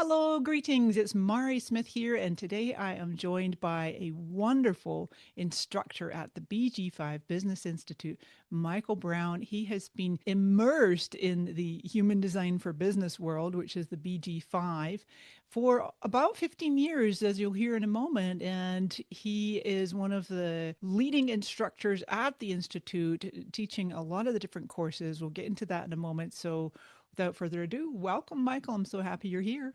Hello, greetings. It's Mari Smith here, and today I am joined by a wonderful instructor at the BG5 Business Institute, Michael Brown. He has been immersed in the human design for business world, which is the BG5, for about 15 years, as you'll hear in a moment. And he is one of the leading instructors at the Institute, teaching a lot of the different courses. We'll get into that in a moment. So, without further ado, welcome, Michael. I'm so happy you're here.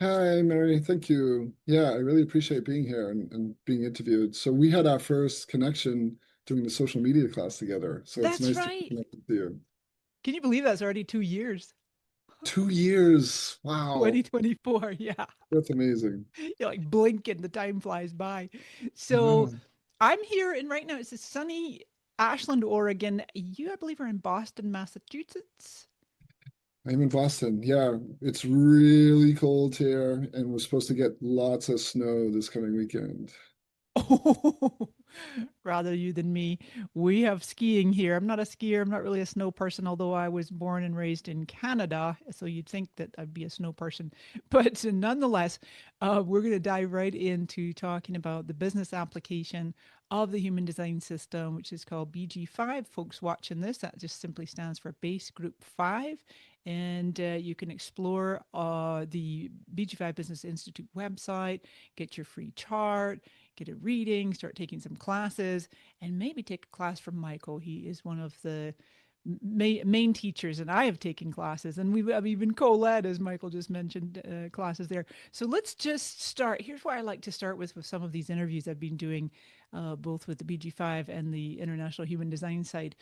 Hi, Mary. Thank you. Yeah, I really appreciate being here and being interviewed. So we had our first connection doing the social media class together. So it's That's nice to right. connect with you. Can you believe that's already 2 years? 2 years. Wow. 2024. Yeah. That's amazing. You're like blinking, the time flies by. So Wow. I'm here, and right now it's a sunny Ashland, Oregon. You, I believe, are in Boston, Massachusetts. I'm in Boston. Yeah, it's really cold here, and we're supposed to get lots of snow this coming weekend. Oh, rather you than me. We have skiing here. I'm not a skier. I'm not really a snow person, although I was born and raised in Canada. So you'd think that I'd be a snow person. But nonetheless, we're going to dive right into talking about the business application of the human design system, which is called BG5. Folks watching this, that just simply stands for Base Group 5. And you can explore the BG5 Business Institute website, get your free chart, get a reading, start taking some classes, and maybe take a class from Michael. He is one of the main teachers, and I have taken classes, and I've even co-led, as Michael just mentioned, classes there. So let's just start. Here's where I like to start with some of these interviews I've been doing, both with the BG5 and the International Human Design side.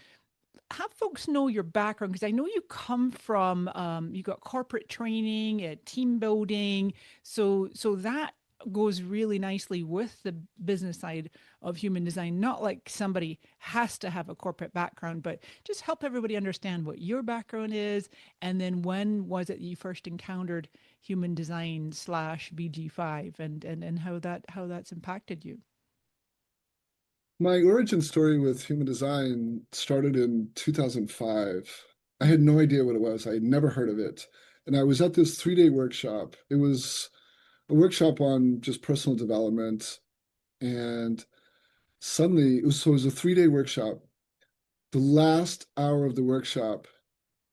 Have folks know your background, because I know you come from you got corporate training, team building, so that goes really nicely with the business side of human design. Not like somebody has to have a corporate background, but just help everybody understand what your background is, and then when was it you first encountered human design slash BG5, and how that's impacted you. My origin story with human design started in 2005. I had no idea what it was. I had never heard of it. And I was at this 3-day workshop. It was a workshop on just personal development. And suddenly, it was a 3-day workshop. The last hour of the workshop,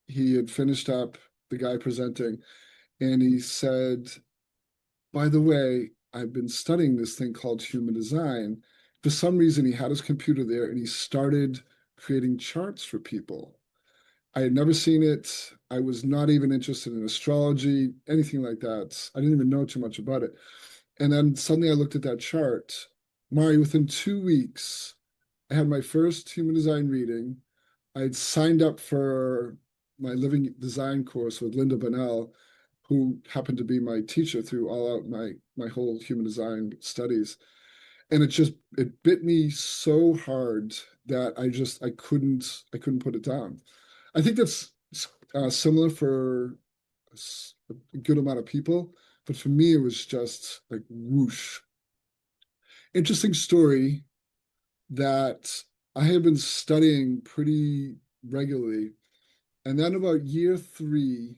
he had finished up, the guy presenting, and he said, by the way, I've been studying this thing called human design. For some reason, he had his computer there and he started creating charts for people. I had never seen it. I was not even interested in astrology, anything like that. I didn't even know too much about it. And then suddenly I looked at that chart. Mari, within 2 weeks, I had my first human design reading. I had signed up for my living design course with Linda Bonnell, who happened to be my teacher through all out my whole human design studies. And it bit me so hard that I couldn't put it down. I think that's similar for a good amount of people, but for me it was just like whoosh. Interesting story that I have been studying pretty regularly, and then about year three,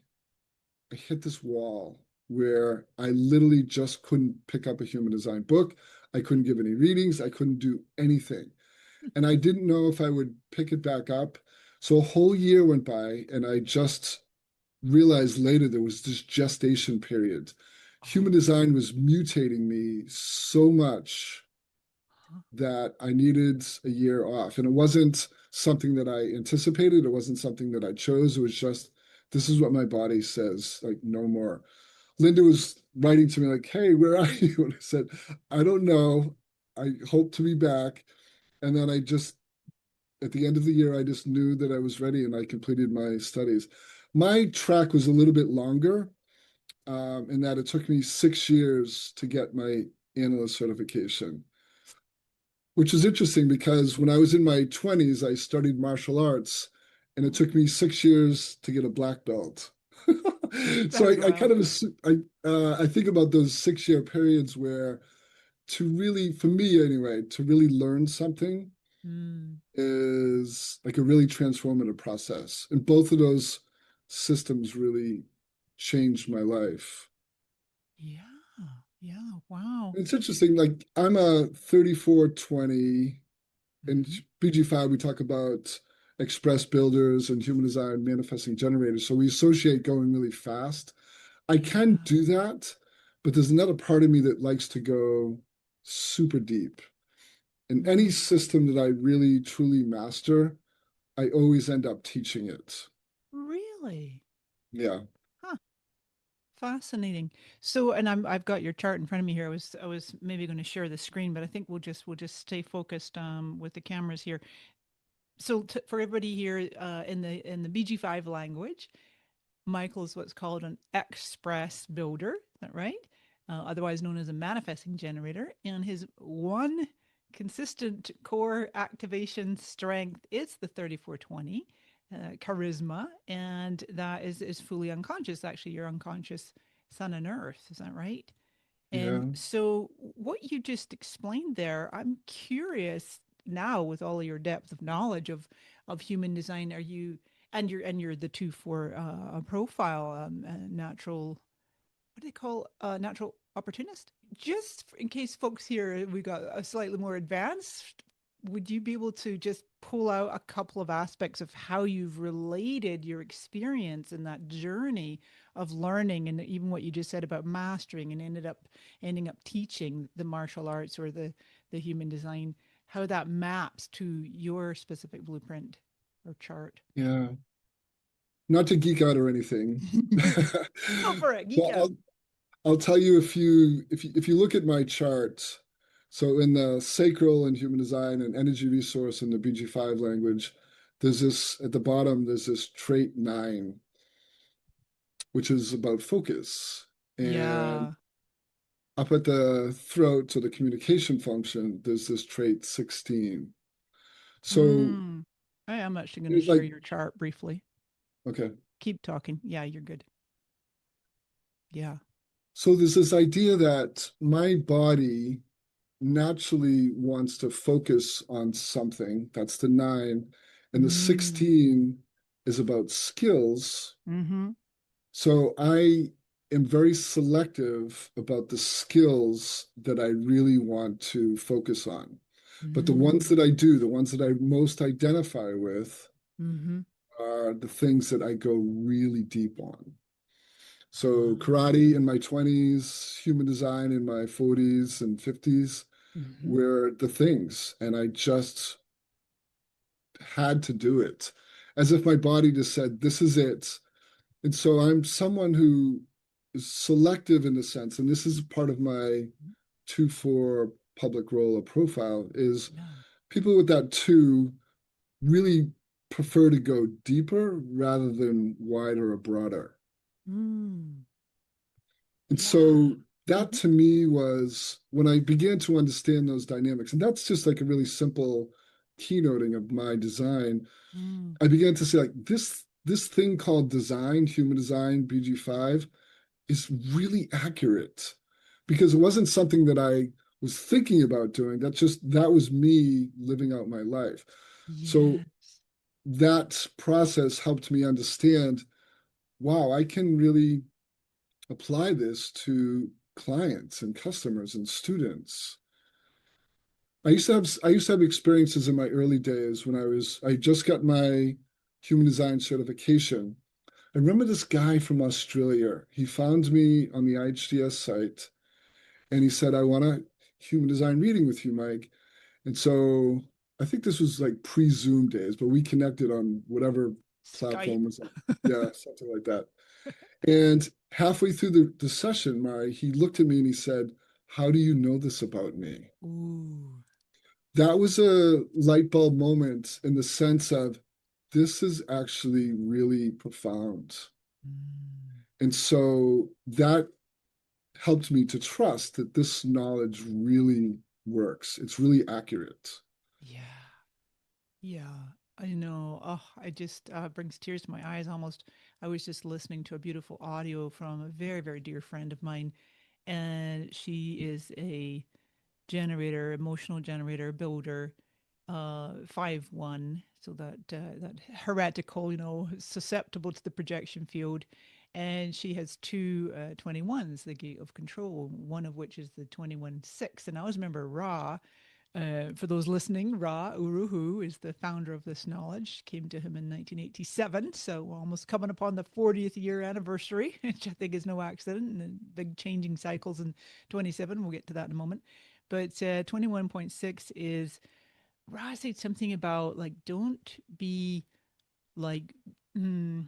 I hit this wall where I literally just couldn't pick up a human design book. I couldn't give any readings. I couldn't do anything. And I didn't know if I would pick it back up. So a whole year went by, and I just realized later there was this gestation period. Human Oh, design was mutating me so much that I needed a year off. And it wasn't something that I anticipated. It wasn't something that I chose. It was just, this is what my body says, like, no more. Linda was writing to me like, hey, where are you? And I said, I don't know. I hope to be back. And then at the end of the year, I just knew that I was ready and I completed my studies. My track was a little bit longer in that it took me 6 years to get my analyst certification, which is interesting because when I was in my 20s, I studied martial arts and it took me 6 years to get a black belt. So that's I kind wild. of I think about those 6 year periods where to really, for me anyway, to really learn something Mm. is like a really transformative process. And both of those systems really changed my life. Yeah. Yeah. Wow. It's interesting, like I'm a 3420 in Hmm. BG5, we talk about express builders and human design manifesting generators. So we associate going really fast. I can Yeah. do that, but there's another part of me that likes to go super deep. In any Mm. system that I really truly master, I always end up teaching it. Really? Yeah. Huh. Fascinating. So, and I've got your chart in front of me here. I was maybe going to share the screen, but I think we'll just stay focused with the cameras here. So, for everybody here in the BG5 language, Michael is what's called an express builder. Is that right? Otherwise known as a manifesting generator, and his one consistent core activation strength is the 3420 charisma, and that is fully unconscious. Actually, your unconscious sun and earth. Is that right? And Yeah. so, what you just explained there, I'm curious now, with all of your depth of knowledge of human design, are you and you're the two for a profile, natural, what do they call natural opportunist? Just in case folks here we got a slightly more advanced, would you be able to just pull out a couple of aspects of how you've related your experience in that journey of learning, and even what you just said about mastering and ending up teaching the martial arts or the human design, how that maps to your specific blueprint or chart? Yeah. Not to geek out or anything. Go for it, geek Well, out. I'll tell you a few, if you look at my chart, so in the sacral and human design and energy resource in the BG5 language, there's this at the bottom, there's this trait 9, which is about focus. And Yeah. up at the throat, so the communication function, there's this trait 16. So Mm. I am actually going to there's share like, your chart briefly. okay. Keep talking. Yeah, you're good. Yeah. So there's this idea that my body naturally wants to focus on something. That's the 9. And the Mm. 16 is about skills. Mm-hmm. So I am very selective about the skills that I really want to focus on. But the ones Mm. that I do, the ones that I most identify with, Mm-hmm. are the things that I go really deep on. So Ah. karate in my 20s, human design in my 40s and 50s Mm-hmm. were the things. And I just had to do it as if my body just said, this is it. And so I'm someone who is selective in the sense, and this is part of my 2-4 public role or profile, is Yeah. people with that 2 really prefer to go deeper rather than wider or broader. Mm. And Yeah. so that Mm-hmm. to me was when I began to understand those dynamics, and that's just like a really simple keynoting of my design. Mm. I began to say like this thing called design, human design, BG5 is really accurate because it wasn't something that I was thinking about doing. That was me living out my life. So Yes. that process helped me understand, wow, I can really apply this to clients and customers and students. I used to have experiences in my early days when I just got my human design certification. I remember this guy from Australia. He found me on the IHDS site and he said, I want a human design reading with you, Mike. And so I think this was like pre-Zoom days, but we connected on whatever Skype. platform was like, yeah, something like that. And halfway through the session, Mari, he looked at me and he said, how do you know this about me? Ooh. That was a light bulb moment in the sense of this is actually really profound. Mm. And so that helped me to trust that this knowledge really works. It's really accurate. Yeah. Yeah. I know. Oh, I just brings tears to my eyes almost. I was just listening to a beautiful audio from a very, very dear friend of mine, and she is a generator, emotional generator, builder, 5-1. So that heretical, susceptible to the projection field. And she has two 21s, the gate of control, one of which is the 21-6. And I always remember Ra. For those listening, Ra Uruhu is the founder of this knowledge. Came to him in 1987, so we're almost coming upon the 40th year anniversary, which I think is no accident, and big changing cycles in 27. We'll get to that in a moment. But 21.6 is Ra said something about like, don't be like, mm,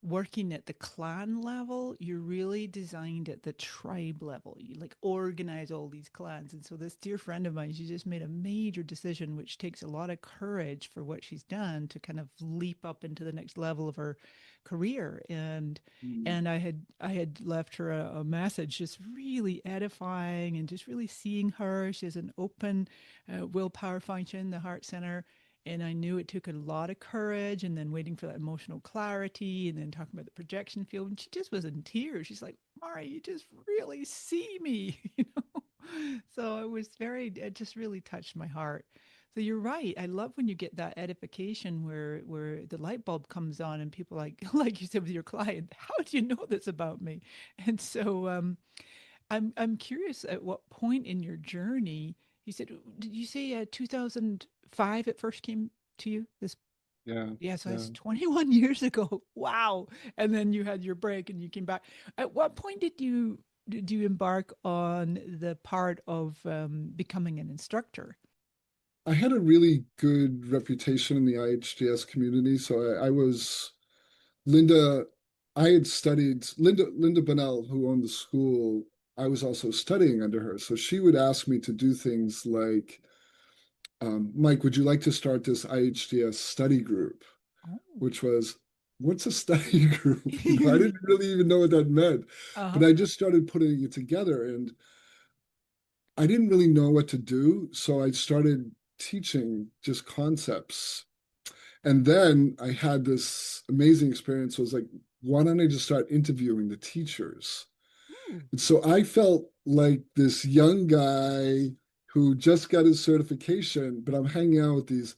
working at the clan level, you're really designed at the tribe level. You like organize all these clans. And so this dear friend of mine, she just made a major decision, which takes a lot of courage for what she's done to kind of leap up into the next level of her career. Mm. And I had left her a message just really edifying and just really seeing her. She has an open willpower function, the heart center, and I knew it took a lot of courage and then waiting for that emotional clarity and then talking about the projection field. And she just was in tears. She's like, Mari, you just really see me, you know? So it just really touched my heart. So you're right. I love when you get that edification where the light bulb comes on and people like you said with your client, how do you know this about me? And so I'm curious at what point in your journey you said, did you say 2005 it first came to you? This, Yeah, yeah, so yeah. that's 21 years ago. Wow. And then you had your break and you came back. At what point did you embark on the part of becoming an instructor? I had a really good reputation in the IHDS community, so I was Linda. I had studied Linda Bonnell, who owned the school. I was also studying under her, so she would ask me to do things like, Mike, would you like to start this IHDS study group? Oh. Which was, what's a study group? I didn't really even know what that meant, but Uh-huh. I just started putting it together, and I didn't really know what to do, so I started teaching just concepts. And then I had this amazing experience. I was like, why don't I just start interviewing the teachers? Ooh. And so I felt like this young guy who just got his certification, but I'm hanging out with these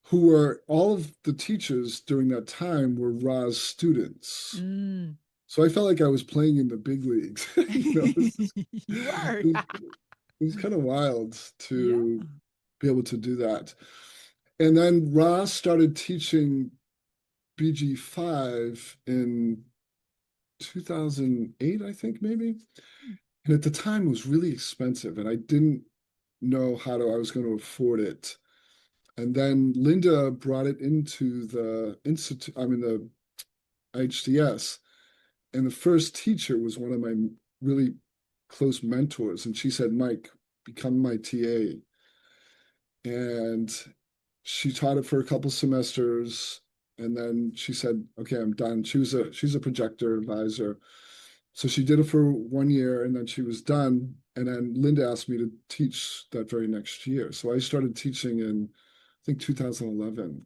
who were all of the teachers during that time were Ra's students. Mm. So I felt like I was playing in the big leagues. You are. It was, it was kind of wild Yeah. to be able to do that. And then Ra started teaching BG5 in 2008, I think, maybe. And at the time, it was really expensive, and I didn't know I was going to afford it. And then Linda brought it into the institute, I mean, the IHDS. And the first teacher was one of my really close mentors. And she said, Mike, become my TA. And she taught it for a couple semesters. And then she said, okay, I'm done. She's a projector advisor. So she did it for 1 year and then she was done. And then Linda asked me to teach that very next year. So I started teaching in, I think, 2011.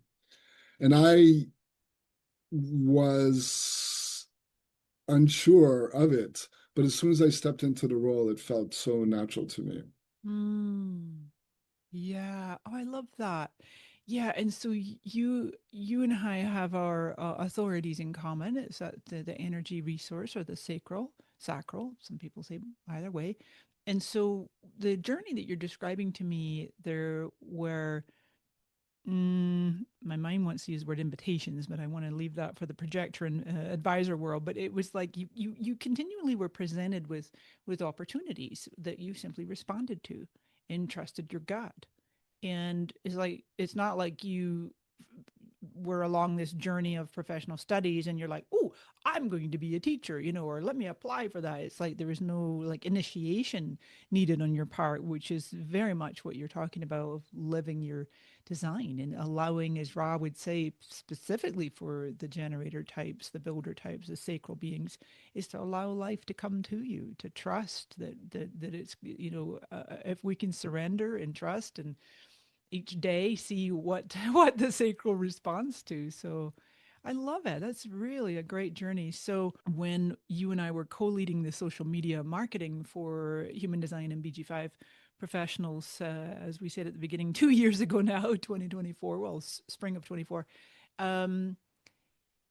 And I was unsure of it. But as soon as I stepped into the role, it felt so natural to me. Mm. Yeah. Oh, I love that. Yeah, and so you and I have our authorities in common. It's that the energy resource or the sacral. Some people say either way. And so the journey that you're describing to me, there were my mind wants to use the word invitations, but I want to leave that for the projector and advisor world. But it was like you continually were presented with opportunities that you simply responded to and trusted your gut. And it's not like you were along this journey of professional studies and you're like, oh, I'm going to be a teacher, or let me apply for that. It's like there is no like initiation needed on your part, which is very much what you're talking about of living your design and allowing, as Ra would say, specifically for the generator types, the builder types, the sacral beings, is to allow life to come to you, to trust that it's, if we can surrender and trust and each day see what what the sacral responds to. So I love it. That's really a great journey. So when you and I were co-leading the social media marketing for human design and BG5 professionals, as we said at the beginning, 2 years ago now, 2024, well, spring of 24, um,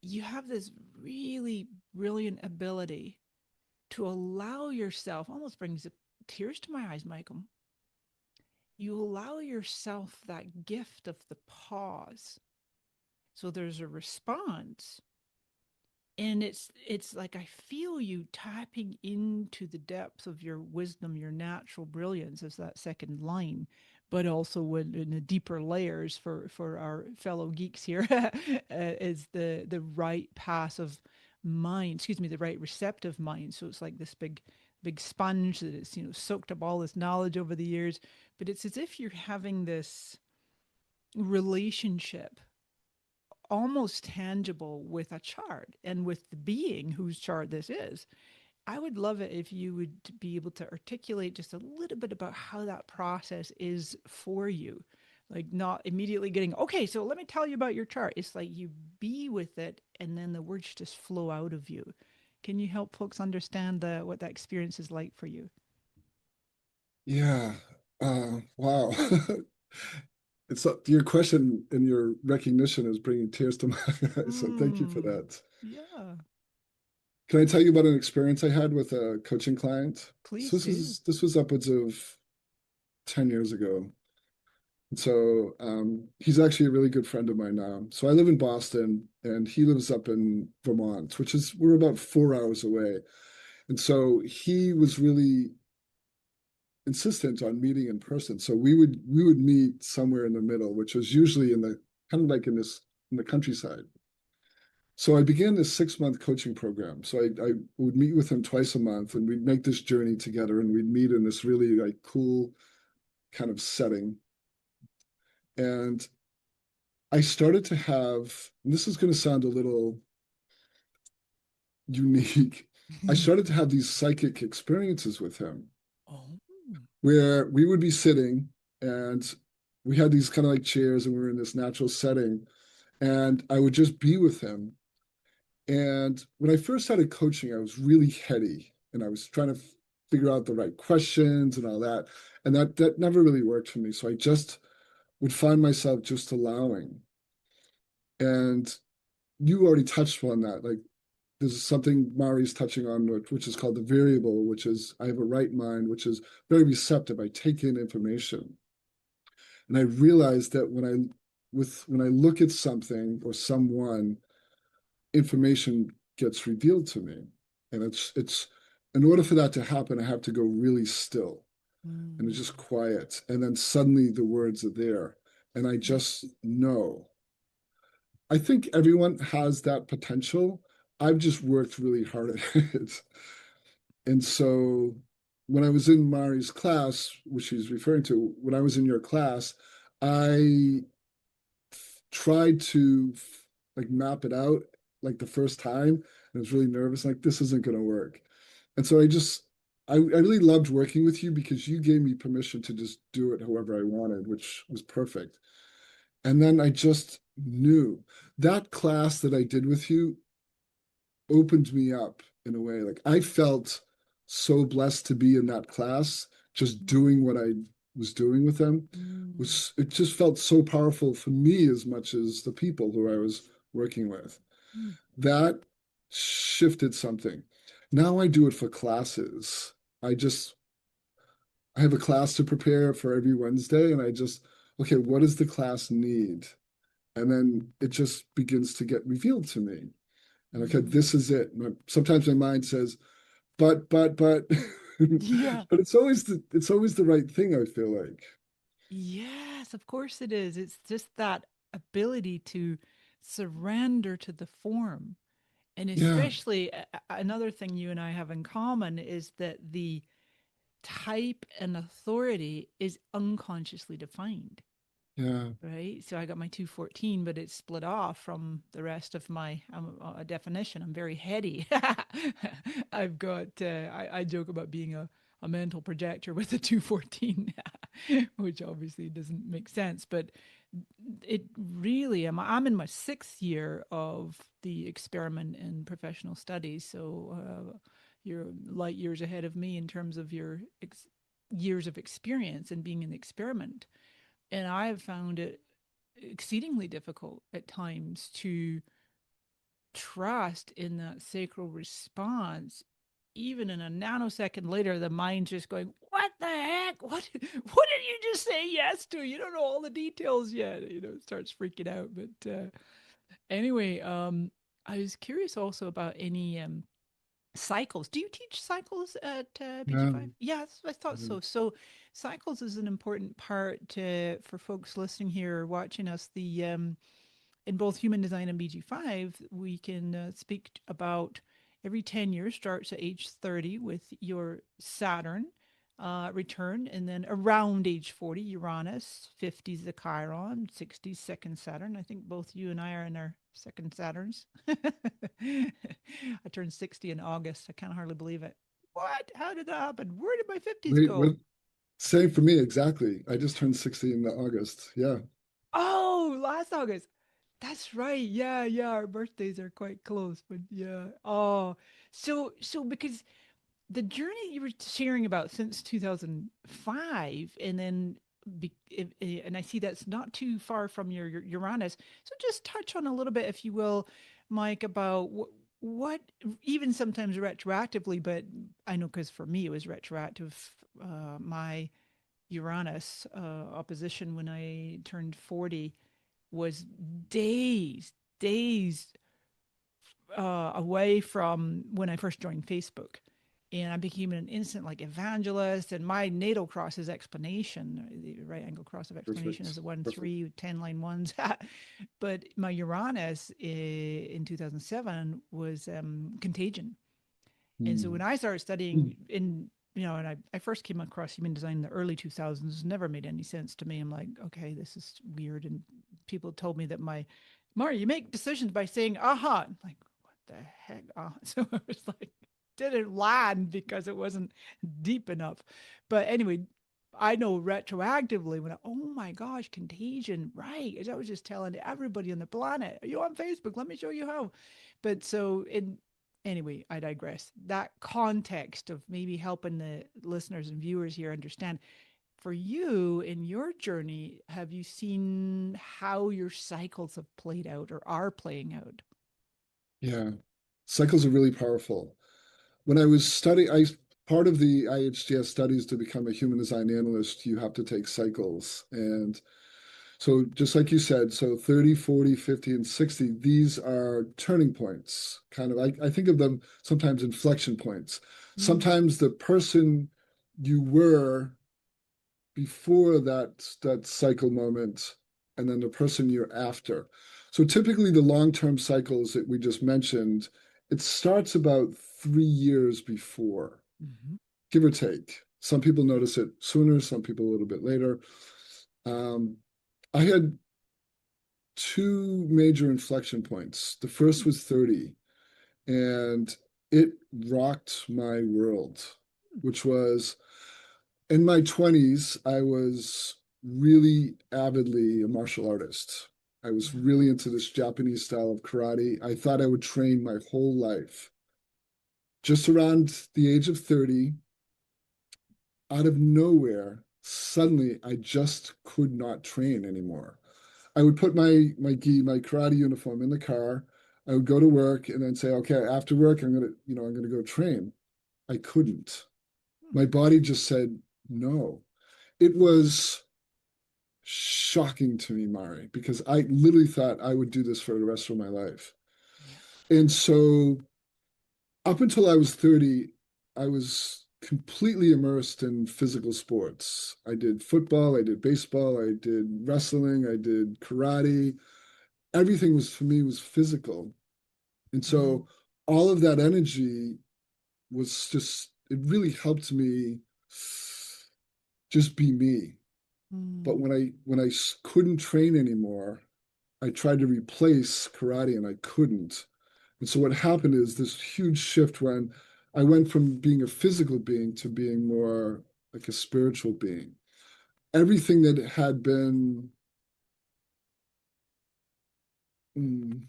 you have this really brilliant ability to allow yourself, almost brings tears to my eyes, Michael. You allow yourself that gift of the pause. So there's a response, and it's like I feel you tapping into the depth of your wisdom, your natural brilliance, as that second line, but also in the deeper layers for our fellow geeks here is the right passive mind, excuse me, the right receptive mind. So it's like this big sponge that it's, soaked up all this knowledge over the years, but it's as if you're having this relationship almost tangible with a chart and with the being whose chart this is. I would love it if you would be able to articulate just a little bit about how that process is for you. Like, not immediately getting, okay, so let me tell you about your chart. It's like you be with it and then the words just flow out of you. Can you help folks understand what that experience is like for you? Yeah. Wow. It's your question and your recognition is bringing tears to my eyes. So thank you for Mm, that. yeah, Can I tell you about an experience I had with a coaching client? So please this do. was this was upwards of 10 years ago. So he's actually a really good friend of mine now. So I live in Boston and he lives up in Vermont, which is we're about 4 hours away. And so he was really insistent on meeting in person. So we would meet somewhere in the middle, which was usually in the kind of like in the countryside. So I began this 6 month coaching program. So I would meet with him twice a month and we'd make this journey together and we'd meet in this really like cool kind of setting. And I started to have, and this is going to sound a little unique. I started to have these psychic experiences with him Oh. where we would be sitting and we had these kind of like chairs and we were in this natural setting and I would just be with him. And when I first started coaching, I was really heady and I was trying to figure out the right questions and all that. And that never really worked for me. So I just would find myself just allowing. And you already touched on that. Like there's something Mari's touching on, which is called the variable, which is I have a right mind, which is very receptive. I take in information. And I realized that when I look at something or someone, information gets revealed to me. And it's in order for that to happen, I have to go really still and it's just Mm. quiet. And then suddenly the words are there. And I Mm. just know. I think everyone has that potential. I've just worked really hard at it. And so when I was in Mari's class, which she's referring to, when I was in your class, I tried to like map it out like the first time and I was really nervous, like this isn't going to work. And so I really loved working with you because you gave me permission to just do it however I wanted, which was perfect. And then I just knew that class that I did with you opened me up in a way. Like I felt so blessed to be in that class, just Mm. doing what I was doing with them. Mm. Was it just felt so powerful for me as much as the people who I was working with. Mm. That shifted something. Now I do it for classes. I just I have a class to prepare for every Wednesday and I just okay, what does the class need? And then it just begins to get revealed to me. And okay, this Mm. is it. Sometimes my mind says, but, but Yeah. but it's always the right thing, I feel like. Yes, of course it is. It's just that ability to surrender to the form. And Yeah, especially another thing you and I have in common is that the type and authority is unconsciously defined. yeah, Right. So I got my 214, but it's split off from the rest of my definition. I'm very heady. I've got, I joke about being a mental projector with a 214, which obviously doesn't make sense, but it really, I'm in my sixth year of the experiment in professional studies. So you're light years ahead of me in terms of your years of experience and being in the experiment. And I have found it exceedingly difficult at times to trust in that sacral response, even in a nanosecond later, the mind's just going, "What the heck? What did you just say yes to? You don't know all the details yet." It starts freaking out. But anyway, I was curious also about any cycles. Do you teach cycles at BG5? Um, Yes, I thought so. So cycles is an important part for folks listening here or watching us. The In both human design and BG5, we can speak about every 10 years starts at age 30 with your Saturn return, and then around age 40, Uranus, 50 is the Chiron, 60 second Saturn. I think both you and I are in our second Saturns. I turned 60 in August. I can't hardly believe it. What? How did that happen? Where did my 50s wait, go? what? Same for me, exactly. I just turned 60 in August. Yeah. Oh, last August. That's right. Yeah, yeah. Our birthdays are quite close, but yeah. Oh, so because the journey you were sharing about since 2005, and then and I see that's not too far from your Uranus. So just touch on a little bit, if you will, Mike, about what even sometimes retroactively, but I know because for me it was retroactive. My Uranus opposition when I turned 40 was days, days away from when I first joined Facebook. And I became an instant like evangelist. And my natal cross is explanation. The right angle cross of explanation is Perfect. the 1, Perfect. 3, 10 line ones. But my Uranus in 2007 was contagion. And so when Hmm. I started studying and I first came across human design in the early 2000s, never made any sense to me. I'm like, okay, this is weird. And people told me that Mari, you make decisions by saying, aha. I'm like, what the heck? So I was like, didn't land because it wasn't deep enough. But anyway, I know retroactively oh my gosh, contagion, right? As I was just telling everybody on the planet, are you on Facebook? Let me show you how. But so in anyway, I digress. That context of maybe helping the listeners and viewers here understand for you in your journey, have you seen how your cycles have played out or are playing out? Yeah. Cycles are really powerful. When I was studying, I part of the IHDS studies to become a human design analyst, you have to take cycles. And so just like you said, so 30, 40, 50, and 60, these are turning points. Kind of, I think of them sometimes inflection points. Mm, Sometimes the person you were before that cycle moment, and then the person you're after. So typically the long-term cycles that we just mentioned, it starts about 3 years before, mhm, give or take. Some people notice it sooner, some people a little bit later. Um, I had two major inflection points. The first was 30, and it rocked my world, which was in my 20s, I was really avidly a martial artist. I was yeah. really into this Japanese style of karate. I thought I would train my whole life. Just around the age of 30, out of nowhere, suddenly I just could not train anymore. I would put my karate uniform in the car. I would go to work and then say, okay, after work, I'm gonna go train. I couldn't. Hmm, My body just said no. It was shocking to me, Mari, because I literally thought I would do this for the rest of my life. yeah. And so up until I was 30, I was completely immersed in physical sports. I did football, I did baseball, I did wrestling, I did karate. Everything was for me was physical. And Mm, so all of that energy was just, it really helped me just be me. But mm, when I couldn't train anymore, I tried to replace karate and I couldn't. And so what happened is this huge shift when I went from being a physical being to being more like a spiritual being. Everything that had been, mm,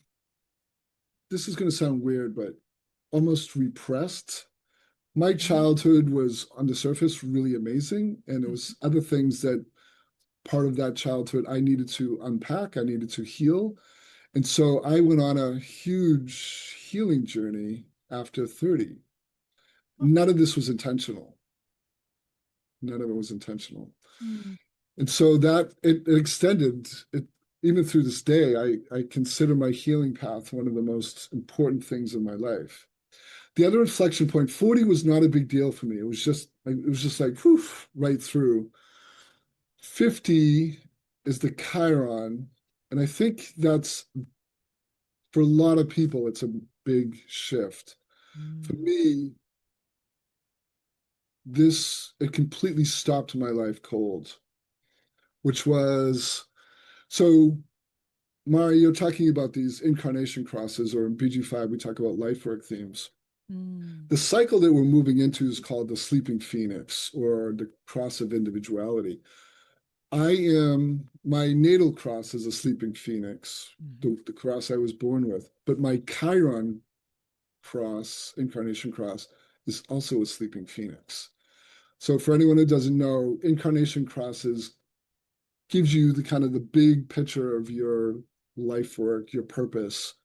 this is going to sound weird, but almost repressed. My mhm, childhood was on the surface really amazing. And there mhm, was other things that part of that childhood I needed to unpack, I needed to heal. And so I went on a huge healing journey after 30. Huh. None of this was intentional. None of it was intentional. Mm. And so that it extended it even through this day. I consider my healing path one of the most important things in my life. The other inflection point, 40 was not a big deal for me. It was just like whew, right through. 50 is the Chiron. And I think that's for a lot of people, it's a big shift. For Mm. me, it completely stopped my life cold, which was so Mari, you're talking about these incarnation crosses, or in BG5, we talk about life work themes. Mm. The cycle that we're moving into is called the sleeping phoenix, or the cross of individuality. My natal cross is a sleeping phoenix, Mhm. the cross I was born with, but my Chiron cross, incarnation cross, is also a sleeping phoenix. So for anyone who doesn't know, incarnation crosses gives you the kind of the big picture of your life work, your purpose.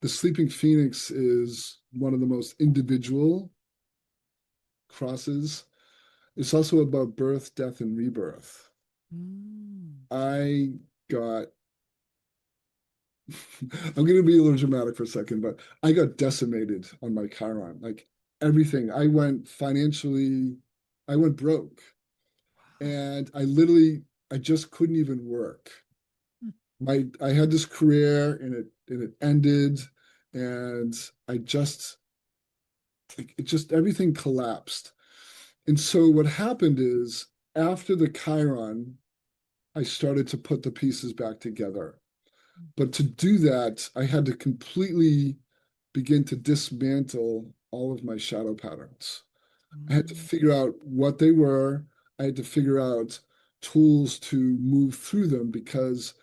The sleeping phoenix is one of the most individual crosses. It's also about birth, death, and rebirth. Mm. I got, I'm going to be a little dramatic for a second, but I got decimated on my Chiron. Like everything, I went broke. Wow. And I just couldn't even work. Mm. I had this career and it ended, and I just everything collapsed. And so what happened is after the Chiron, I started to put the pieces back together. But to do that, I had to completely begin to dismantle all of my shadow patterns. I had to Mm. figure out what they were. I had to figure out tools to move through them because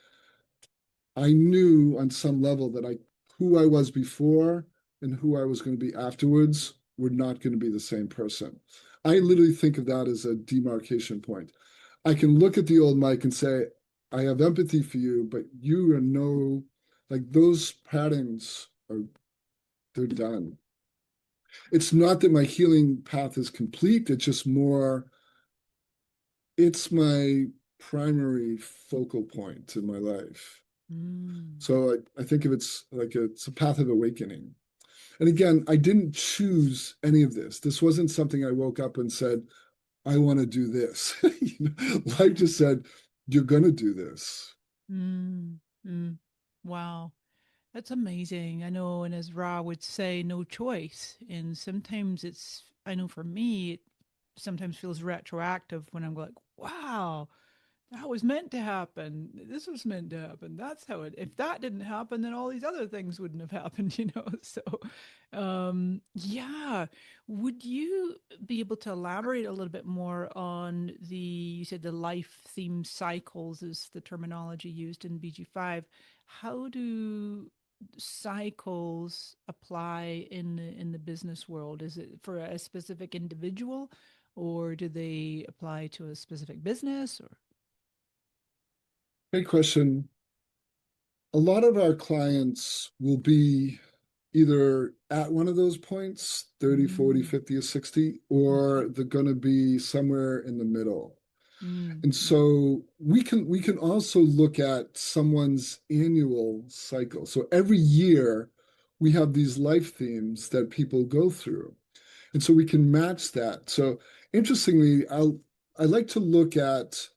I knew on some level that who I was before and who I was going to be afterwards were not going to be the same person. I literally think of that as a demarcation point. I can look at the old Mike and say, I have empathy for you, but you are no, like those patterns are, they're done. It's not that my healing path is complete. It's my primary focal point in my life. Mm. So I think of it's a path of awakening. And again, I didn't choose any of this. This wasn't something I woke up and said, I want to do this. Life just said, you're going to do this. Mm. Mm. Wow. That's amazing. I know, and as Ra would say, no choice. And sometimes I know for me, it sometimes feels retroactive when I'm like, wow, that was meant to happen. This was meant to happen. That's how it, if that didn't happen, then all these other things wouldn't have happened, you know? So, yeah. Would you be able to elaborate a little bit more on you said the life theme cycles is the terminology used in BG5. How do cycles apply in the business world? Is it for a specific individual, or do they apply to a specific business? Or Great question. A lot of our clients will be either at one of those points, 30, 40, mm, 50, or 60, okay. or they're going to be somewhere in the middle. Mm, And mm, so we can also look at someone's annual cycle. So every year we have these life themes that people go through. And so we can match that. So interestingly, I like to look at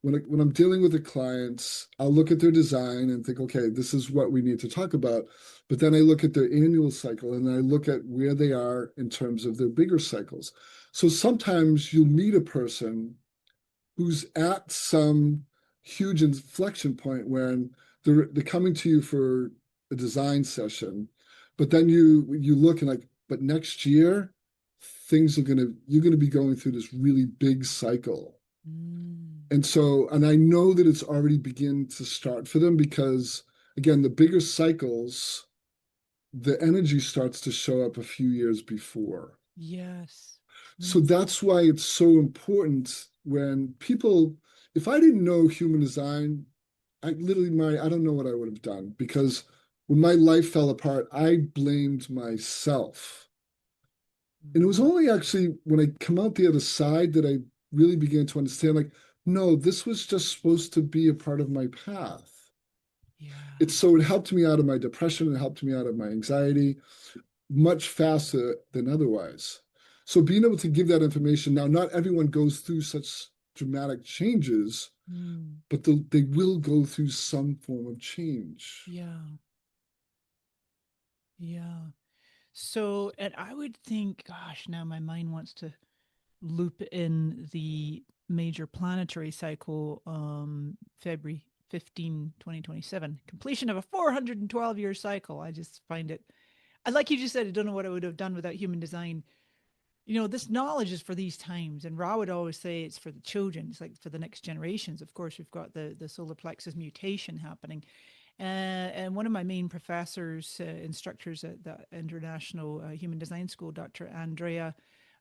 when I'm dealing with the clients, I'll look at their design and think, okay, this is what we need to talk about. But then I look at their annual cycle and I look at where they are in terms of their bigger cycles. So sometimes you'll meet a person who's at some huge inflection point when they're coming to you for a design session, but then you look and like, but next year you're gonna be going through this really big cycle. mm. And I know that it's already begin to start for them because again, the bigger cycles, the energy starts to show up a few years before. Yes. So Mm, that's why it's so important when people, if I didn't know human design, I don't know what I would have done because when my life fell apart, I blamed myself. And it was Mm, only actually when I come out the other side that I really began to understand, like, no, this was just supposed to be a part of my path. yeah. It's so it helped me out of my depression, it helped me out of my anxiety much faster than otherwise. So being able to give that information now, not everyone goes through such dramatic changes, Mm, but they will go through some form of change. yeah. Yeah. So, and I would think, gosh, now my mind wants to loop in the major planetary cycle, February 15, 2027, completion of a 412-year cycle. I just find it, I like you just said, I don't know what I would have done without human design. This knowledge is for these times. And Ra would always say it's for the children. It's like for the next generations. Of course, we've got the solar plexus mutation happening. And one of my main professors, instructors at the International Human Design School, Dr. Andrea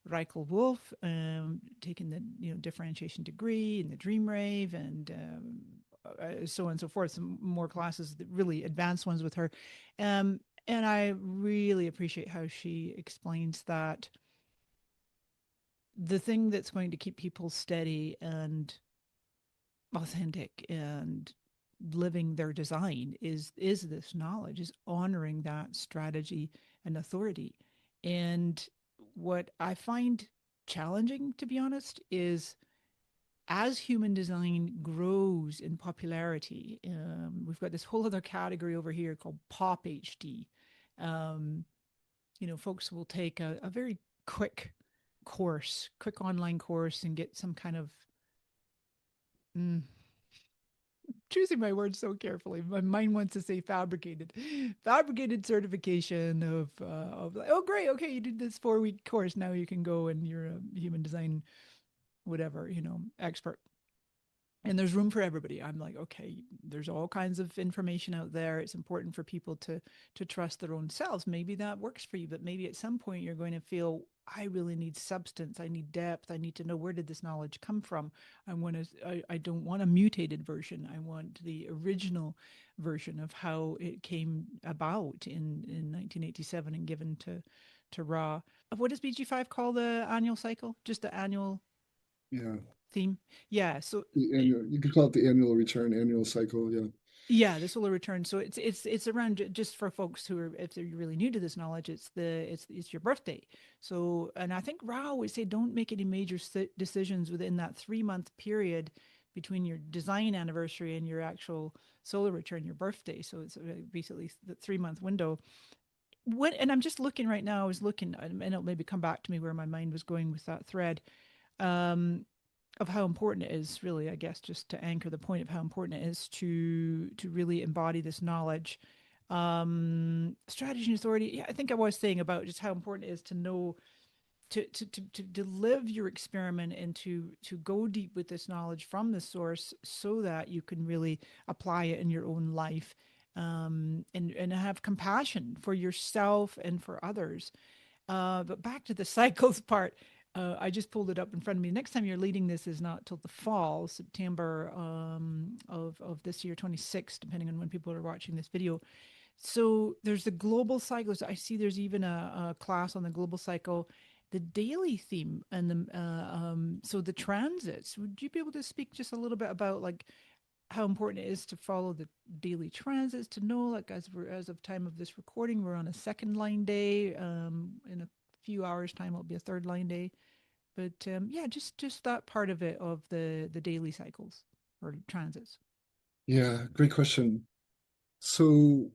Reichel Wolf, taking the differentiation degree and the dream rave and so on and so forth. Some more classes, really advanced ones with her, and I really appreciate how she explains that the thing that's going to keep people steady and authentic and living their design is this knowledge, is honoring that strategy and authority. And what I find challenging, to be honest, is as human design grows in popularity, we've got this whole other category over here called pop HD. um, Folks will take a very quick quick online course, and get some kind of mm, choosing my words so carefully. My mind wants to say fabricated certification of like, oh great, okay, you did this 4 week course, now you can go and you're a human design whatever expert. And there's room for everybody. I'm like, okay, there's all kinds of information out there. It's important for people to trust their own selves. Maybe that works for you, but maybe at some point you're going to feel, I really need substance. I need depth. I need to know, where did this knowledge come from? I don't want a mutated version. I want the original version of how it came about in 1987 and given to Ra. What does BG5 call the annual cycle? Just the annual Yeah. theme? Yeah. So The annual, you could call it the annual return, annual cycle. Yeah. yeah, the solar return. So it's around, just for folks who are, if they're really new to this knowledge, it's your birthday. So, and I think Ra would say don't make any major decisions within that 3 month period between your design anniversary and your actual solar return, your birthday. So it's basically the 3 month window. And I'm just looking right now. I was looking, and it'll maybe come back to me where my mind was going with that thread. Um, of how important it is, really, I guess, just to anchor the point of how important it is to really embody this knowledge. Strategy and authority, yeah, I think I was saying about just how important it is to know, to live your experiment, and to go deep with this knowledge from the source, so that you can really apply it in your own life, and have compassion for yourself and for others. But back to the cycles part, I just pulled it up in front of me. Next time you're leading this is not till the fall, September, of this year, 26, depending on when people are watching this video. So there's the global cycles. I see there's even a class on the global cycle, the daily theme, and so the transits. Would you be able to speak just a little bit about, like, how important it is to follow the daily transits, to know, like, as of time of this recording, we're on a second line day. In a few hours time it'll be a third line day. But yeah, just that part of it, of the daily cycles or transits. Yeah. Great question. So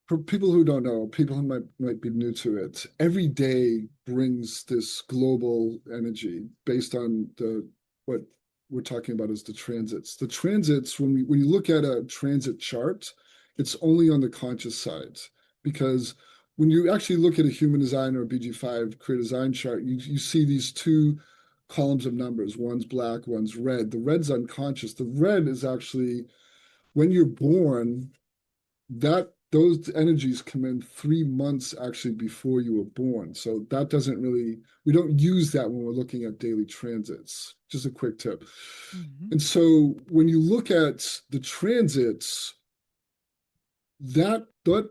for people who don't know, people who might be new to it, every day brings this global energy based on the what we're talking about as the transits. The transits, when you look at a transit chart, it's only on the conscious side because when you actually look at a human design or a BG5 career design chart, you see these two columns of numbers. One's black, one's red. The red's unconscious. The red is actually when you're born, that those energies come in 3 months actually before you were born. So that doesn't really, we don't use that when we're looking at daily transits. Just a quick tip. Mm-hmm. And so when you look at the transits, that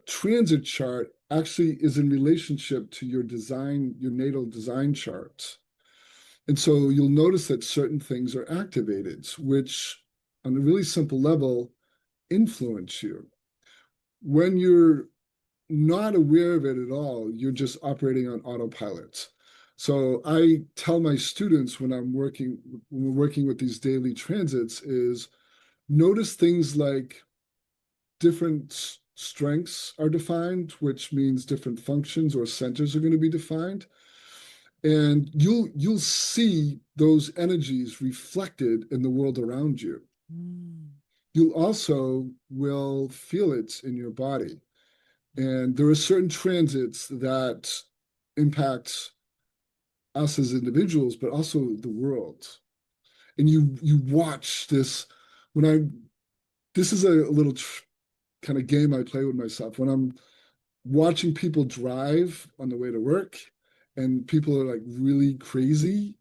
transit chart actually is in relationship to your design, your natal design chart. And so you'll notice that certain things are activated, which on a really simple level influence you. When you're not aware of it at all, you're just operating on autopilot. So I tell my students when we're working with these daily transits is notice things like different strengths are defined, which means different functions or centers are going to be defined. And you'll see those energies reflected in the world around you. Mm. You also will feel it in your body. And there are certain transits that impact us as individuals, but also the world. And you watch this when I this is a little kind of game I play with myself when I'm watching people drive on the way to work and people are like really crazy.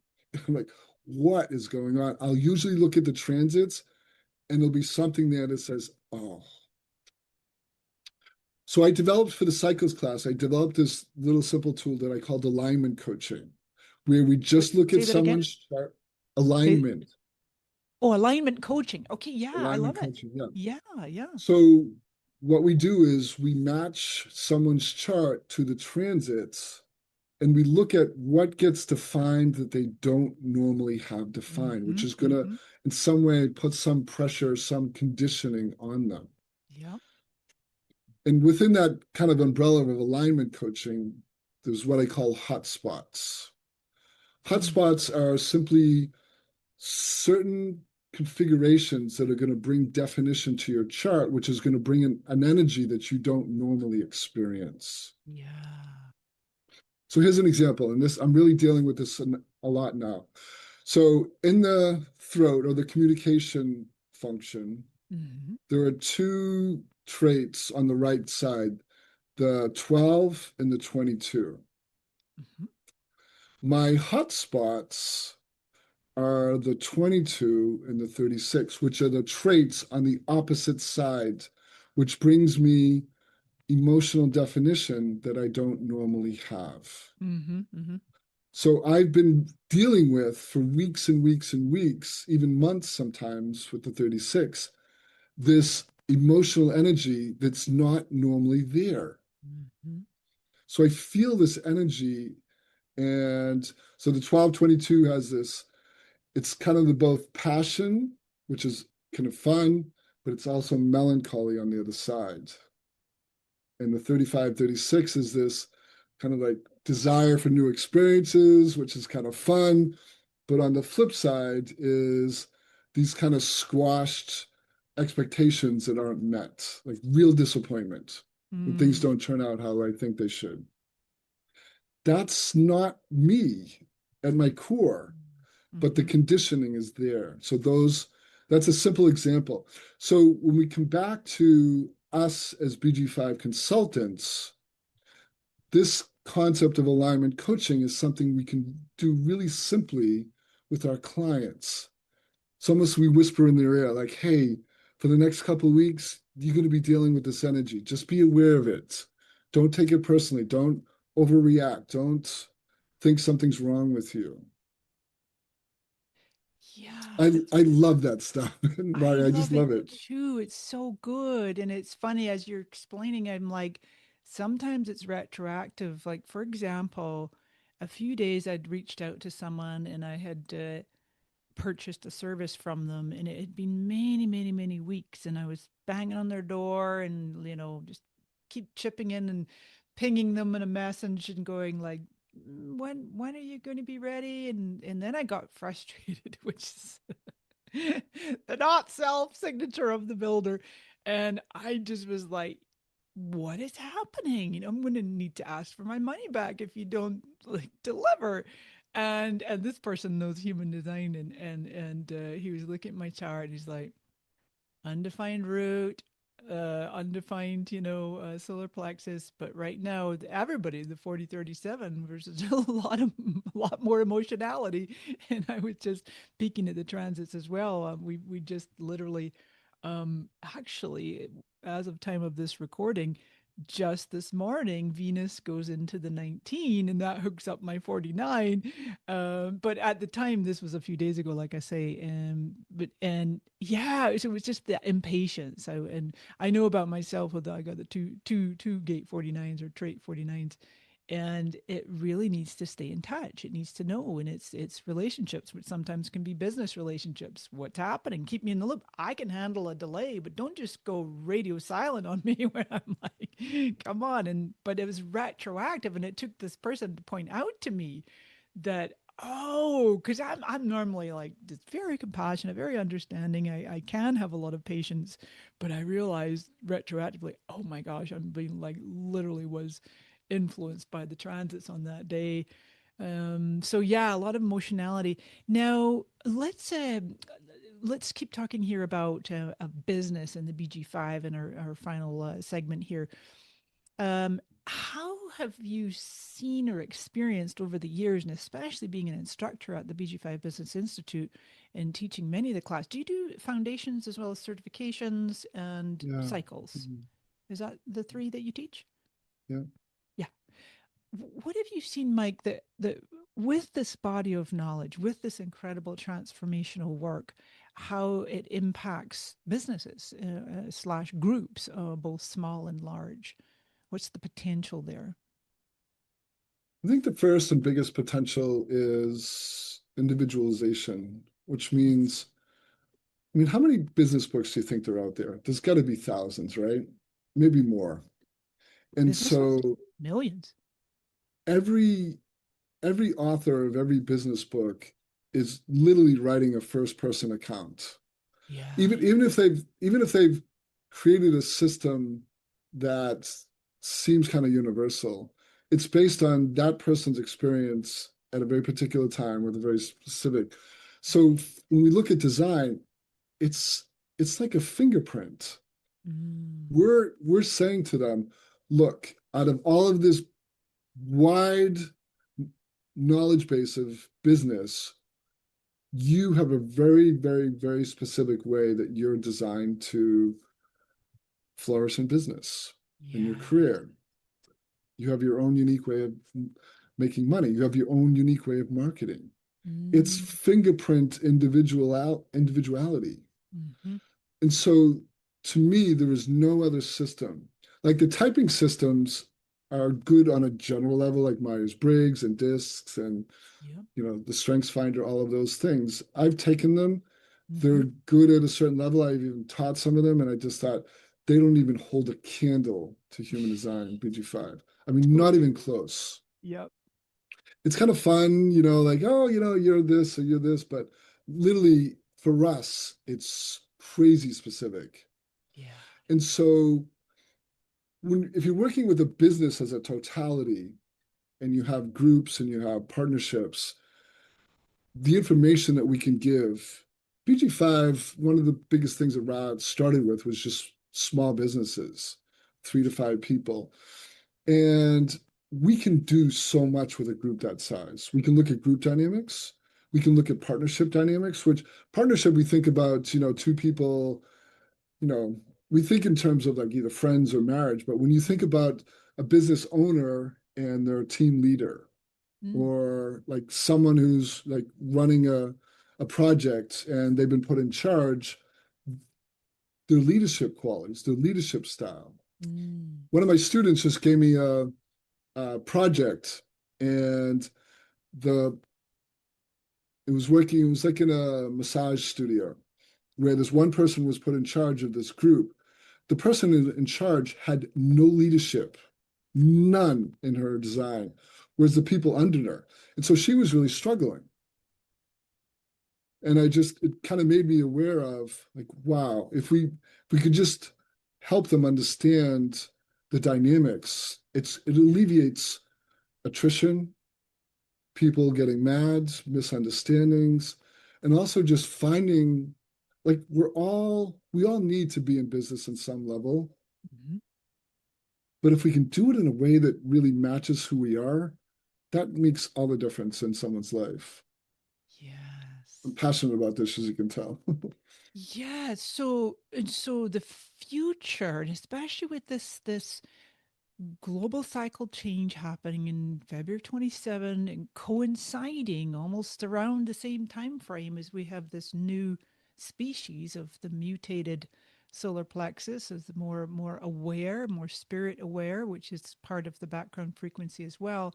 I'm like, what is going on? I'll usually look at the transits and there'll be something there that says, oh. So I developed for the cycles class, I developed this little simple tool that I called alignment coaching, where we Wait, just look at say that again. someone's chart. Say, Alignment, oh, alignment coaching. Okay, yeah, I alignment love it. coaching, yeah. Yeah, yeah. So what we do is we match someone's chart to the transits and we look at what gets defined that they don't normally have defined, which Mm-hmm, is going to, mm-hmm. in some way, put some pressure, some conditioning on them. Yep. And within that kind of umbrella of alignment coaching, there's what I call hotspots. Mm. Hotspots are simply certain configurations that are going to bring definition to your chart, which is going to bring in an energy that you don't normally experience. Yeah. So here's an example, and this I'm really dealing with this a lot now. So in the throat or the communication function, Mm-hmm. there are two traits on the right side, the 12 and the 22. Mm-hmm. My hotspots are the 22 and the 36, which are the traits on the opposite side, which brings me emotional definition that I don't normally have. Mm-hmm. Mm-hmm. So I've been dealing with for weeks and weeks and weeks, even months sometimes with the 36, this emotional energy that's not normally there. Mm-hmm. So I feel this energy. And so the 1222 has this, it's kind of the both passion, which is kind of fun, but it's also melancholy on the other side. And the 3536 is this kind of like desire for new experiences, which is kind of fun. But on the flip side is these kind of squashed expectations that aren't met, like real disappointment when things Mm. don't turn out how I think they should. That's not me at my core, but the Mm-hmm. conditioning is there. So that's a simple example. So when we come back to us as BG5 consultants, this concept of alignment coaching is something we can do really simply with our clients. It's almost we whisper in their ear, like, hey, for the next couple of weeks, you're going to be dealing with this energy. Just be aware of it. Don't take it personally. Don't overreact. Don't think something's wrong with you. Yeah, I that's love that stuff. I Mari, I just love it love it. too. It's so good. And it's funny as you're explaining, I'm like, sometimes it's retroactive. Like, for example, a few days I'd reached out to someone and I had purchased a service from them, and it had been many, many, many weeks. And I was banging on their door and, just keep chipping in and pinging them in a message and going, like, when are you going to be ready? And then I got frustrated, which is the not self signature of the builder. And I just was like, what is happening? I'm going to need to ask for my money back if you don't like deliver. And this person knows human design, and he was looking at my chart. And he's like, undefined root, undefined, solar plexus. But right now, everybody, the 4037 versus a lot more emotionality. And I was just peeking at the transits as well. We just literally, actually, as of time of this recording, just this morning, Venus goes into the 19, and that hooks up my 49. But at the time, this was a few days ago, like I say, and yeah, so it was just the impatience. And I know about myself with I got the two gate 49s or trait 49s, and it really needs to stay in touch. It needs to know, and it's relationships, which sometimes can be business relationships. What's happening? Keep me in the loop. I can handle a delay, but don't just go radio silent on me when I'm like, come on. And but it was retroactive, and it took this person to point out to me that, oh, because I'm normally like just very compassionate, very understanding. I can have a lot of patience, but I realized retroactively, oh my gosh, I'm being like literally was influenced by the transits on that day. So yeah, a lot of emotionality. Now let's keep talking here about a business and the BG5 in our final segment here. How have you seen or experienced over the years, and especially being an instructor at the BG5 Business Institute and teaching many of the class? Do you do foundations as well as certifications and Yeah. cycles? Mhm. Is that the three that you teach? Yeah. Yeah. What have you seen, Mike, that with this body of knowledge, with this incredible transformational work, how it impacts businesses slash groups, both small and large? What's the potential there? I think the first and biggest potential is individualization, which means, I mean, how many business books do you think there are out there? There's got to be thousands, right? Maybe more. And Business ones? so Millions. every every author of every business book is literally writing a first person account. Yeah. Even if they've created a system that seems kind of universal, it's based on that person's experience at a very particular time with a very specific. So when we look at design, it's it's like a fingerprint. Mm. We're saying to them, look, out of all of this wide knowledge base of business, you have a very, very, very specific way that you're designed to flourish in business, in your Yeah. career. You have your own unique way of making money. You have your own unique way of marketing. It's Mm. fingerprint individuality. Mm-hmm. And so to me, there is no other system. Like the typing systems are good on a general level, like Myers-Briggs and DISCs and Yep. the Strengths Finder, all of those things. I've taken them. Mm-hmm. They're good at a certain level. I've even taught some of them, and I just thought they don't even hold a candle to human design in BG5. I mean, not Totally. even close. Yep. It's kind of fun, like, oh, you're this or you're this, but literally for us, it's crazy specific. Yeah. And so if you're working with a business as a totality and you have groups and you have partnerships, the information that we can give, BG5, one of the biggest things that Rod started with was just small businesses, 3 to 5 people. And we can do so much with a group that size. We can look at group dynamics. We can look at partnership dynamics, which partnership we think about, 2 people, you know, we think in terms of like either friends or marriage. But when you think about a business owner and their team leader, Mm. or like someone who's like running a project and they've been put in charge, their leadership qualities, their leadership style. Mm. One of my students just gave me a project, and the it was like in a massage studio where this one person was put in charge of this group. The person in charge had no leadership, none in her design, whereas the people under her. And so she was really struggling. And it kind of made me aware of like, wow, if we could just help them understand the dynamics, it alleviates attrition, people getting mad, misunderstandings, and also just finding like we all need to be in business in some level, Mhm. but if we can do it in a way that really matches who we are, that makes all the difference in someone's life. I'm Yes. passionate about this, as you can tell. Yeah, so the future, and especially with this global cycle change happening in February 27 and coinciding almost around the same time frame as we have this new species of the mutated solar plexus as the more aware, more spirit aware, which is part of the background frequency as well.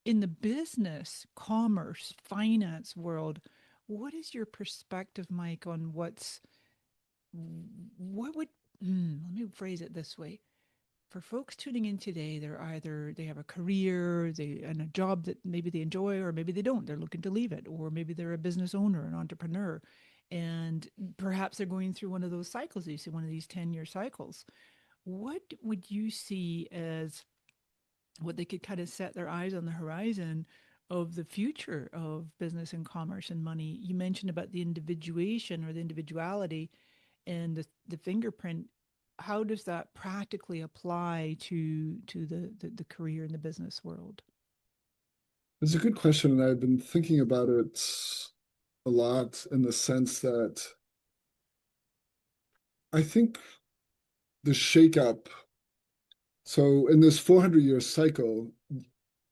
In the business, commerce, finance world, what is your perspective, Mike, on what would let me phrase it this way. For folks tuning in today, they're either they have a career, they and a job that maybe they enjoy, or maybe they don't. They're looking to leave it, or maybe they're a business owner, an entrepreneur, and perhaps they're going through one of those cycles. You see one of these 10-year cycles. What would you see as what they could kind of set their eyes on the horizon of the future of business and commerce and money? You mentioned about the individuation or the individuality and the fingerprint. How does that practically apply to the career in the business world? It's a good question, and I've been thinking about it a lot in the sense that I think the shakeup. So in this 400-year cycle,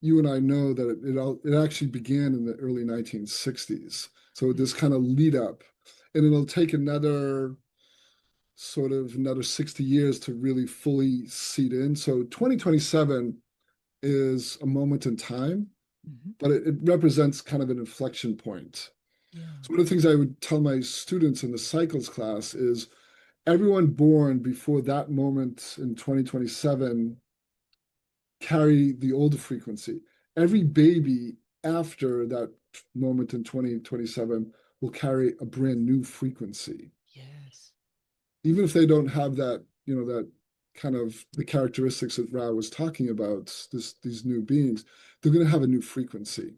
you and I know that it actually began in the early 1960s. So this kind of lead up, and it'll take another 60 years to really fully seed in. So 2027 is a moment in time, Mm-hmm. but it represents kind of an inflection point. Yeah. So one of the things I would tell my students in the cycles class is everyone born before that moment in 2027 carry the older frequency. Every baby after that moment in 2027 will carry a brand new frequency. Yes. Even if they don't have that, that kind of the characteristics that Ra was talking about, these new beings, they're going to have a new frequency.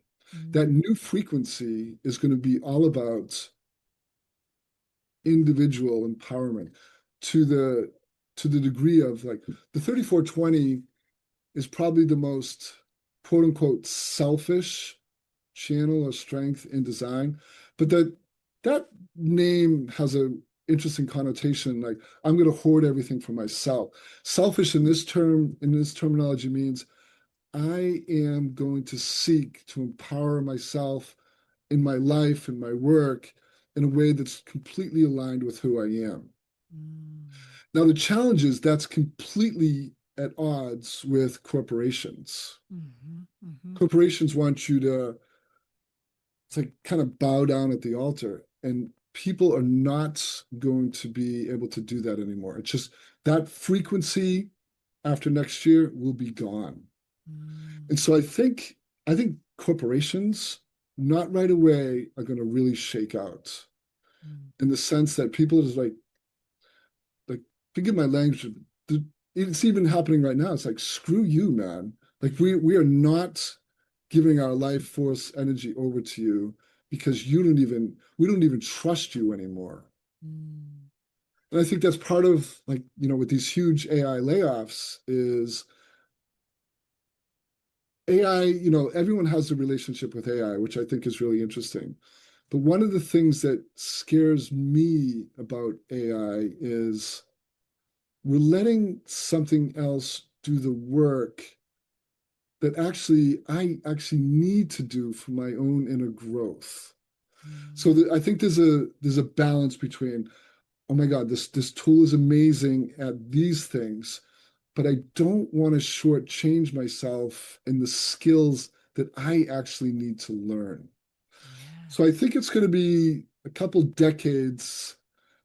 That Mm. new frequency is going to be all about individual empowerment to the degree of like the 3420 is probably the most quote unquote selfish channel of strength in design. But that name has a interesting connotation. Like I'm going to hoard everything for myself. Selfish in this terminology means I am going to seek to empower myself in my life and my work in a way that's completely aligned with who I am. Mm. Now, the challenge is that's completely at odds with corporations. Mm-hmm. Mm-hmm. Corporations want you to, it's like kind of bow down at the altar, and people are not going to be able to do that anymore. It's just that frequency after next year will be gone. And Mm. so I think corporations not right away are going to really shake out Mm. in the sense that people are just like forgive my language. It's even happening right now. It's like screw you, man. Like Yeah. we are not giving our life force energy over to you because we don't even trust you anymore. Mm. And I think that's part of like, with these huge AI layoffs is AI, everyone has a relationship with AI, which I think is really interesting. But one of the things that scares me about AI is we're letting something else do the work that I actually need to do for my own inner growth. So Mm. I think there's a balance between, oh my God, this tool is amazing at these things, but I don't want to shortchange myself in the skills that I actually need to learn. So I Yes. think it's going to be a couple decades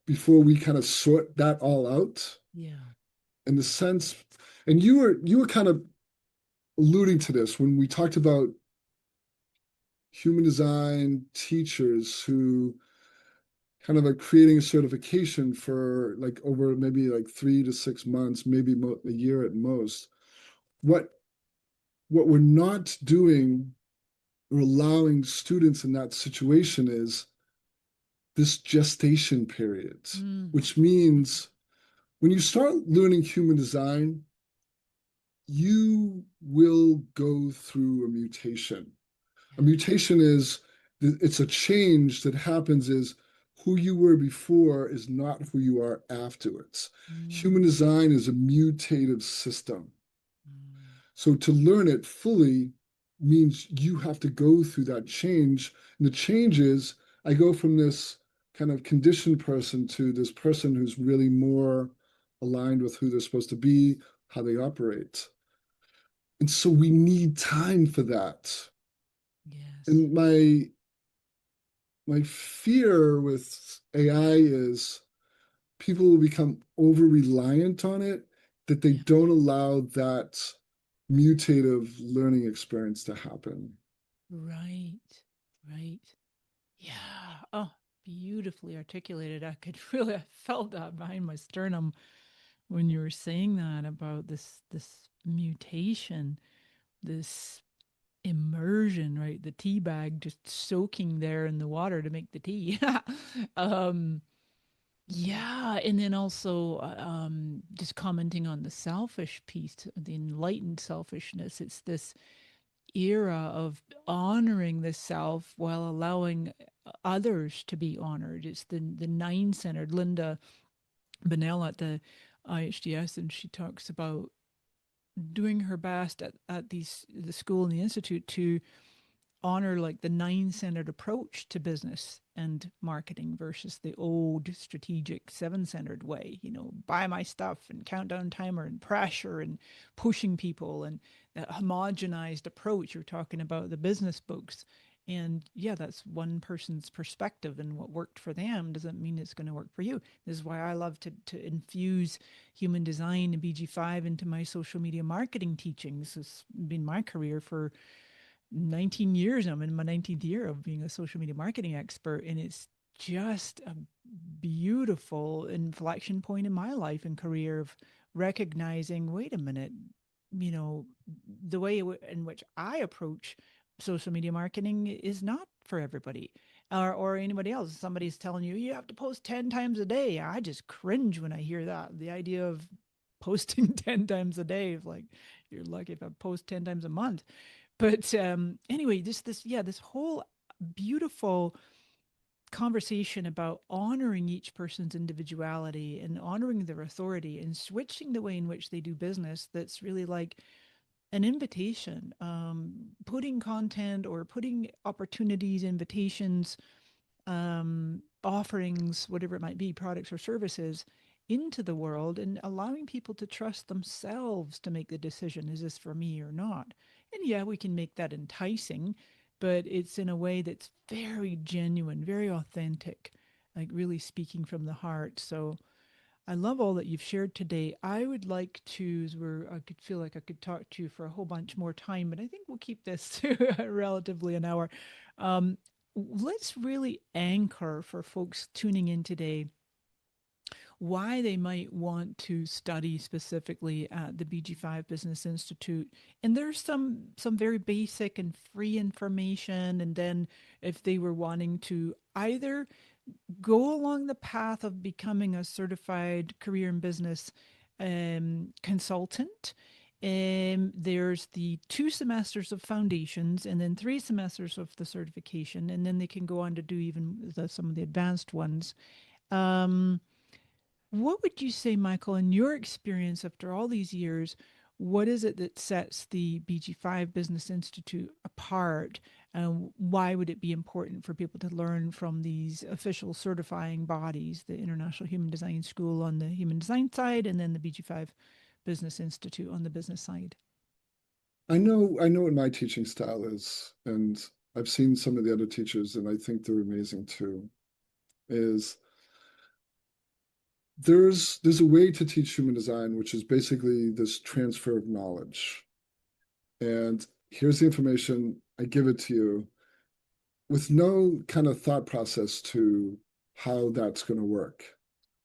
before we kind of sort that all out Yeah. in the sense, and you were kind of alluding to this when we talked about human design teachers who kind of are creating a certification for like over maybe like 3 to 6 months, maybe a year at most. What what we're not doing or allowing students in that situation is this gestation period, Mm. which means when you start learning human design, you will go through a mutation. A mutation is it's a change that happens is who you were before is not who you are afterwards. Human Mm. design is a mutative system. Mm. So to learn it fully means you have to go through that change. And the change is I go from this kind of conditioned person to this person who's really more aligned with who they're supposed to be, how they operate. And so we need time for that. Yes. And my fear with AI is people will become over reliant on it, that they Yeah. don't allow that mutative learning experience to happen. Right. Right. Yeah. Oh, beautifully articulated. I could really, I felt that behind my sternum when you were saying that about this mutation, this immersion, right? The tea bag just soaking there in the water to make the tea. um, yeah, and then also just commenting on the selfish piece, the enlightened selfishness. It's this era of honoring the self while allowing others to be honored. It's the nine centered. Linda Bennell at the IHDS, and she talks about doing her best at the school and the institute to honor like the nine centered approach to business and marketing versus the old strategic seven centered way, buy my stuff and countdown timer and pressure and pushing people and that homogenized approach. You're talking about the business books. And yeah, that's one person's perspective, and what worked for them doesn't mean it's going to work for you. This is why I love to infuse human design and BG5 into my social media marketing teaching. This has been my career for 19 years. I'm in my 19th year of being a social media marketing expert, and it's just a beautiful inflection point in my life and career of recognizing, wait a minute, you know, the way in which I approach social media marketing is not for everybody or anybody else. Somebody's telling you you have to post 10 times a day. I just cringe when I hear that. The idea of posting 10 times a day, like you're lucky if I post 10 times a month. But anyway, this whole beautiful conversation about honoring each person's individuality and honoring their authority and switching the way in which they do business, that's really like an invitation, putting content or putting opportunities, invitations, offerings, whatever it might be, products or services into the world, and allowing people to trust themselves to make the decision, is this for me or not? And yeah, we can make that enticing, but it's in a way that's very genuine, very authentic, like really speaking from the heart. So I love all that you've shared today. I would like to, as I could feel like I could talk to you for a whole bunch more time, but I think we'll keep this to relatively an hour. Um, let's really anchor for folks tuning in today why they might want to study specifically at the BG5 Business Institute. And there's some very basic and free information. And then if they were wanting to either go along the path of becoming a certified career and business consultant. There's the 2 semesters of foundations and then 3 semesters of the certification, and then they can go on to do even some of the advanced ones. Um, what would you say, Michael, in your experience after all these years, what is it that sets the BG5 Business Institute apart? And why would it be important for people to learn from these official certifying bodies, the International Human Design School on the human design side, and then the BG5 Business Institute on the business side? I know what my teaching style is, and I've seen some of the other teachers, and I think they're amazing too. Is there's a way to teach human design, which is basically this transfer of knowledge. And here's the information, I give it to you with no kind of thought process to how that's going to work,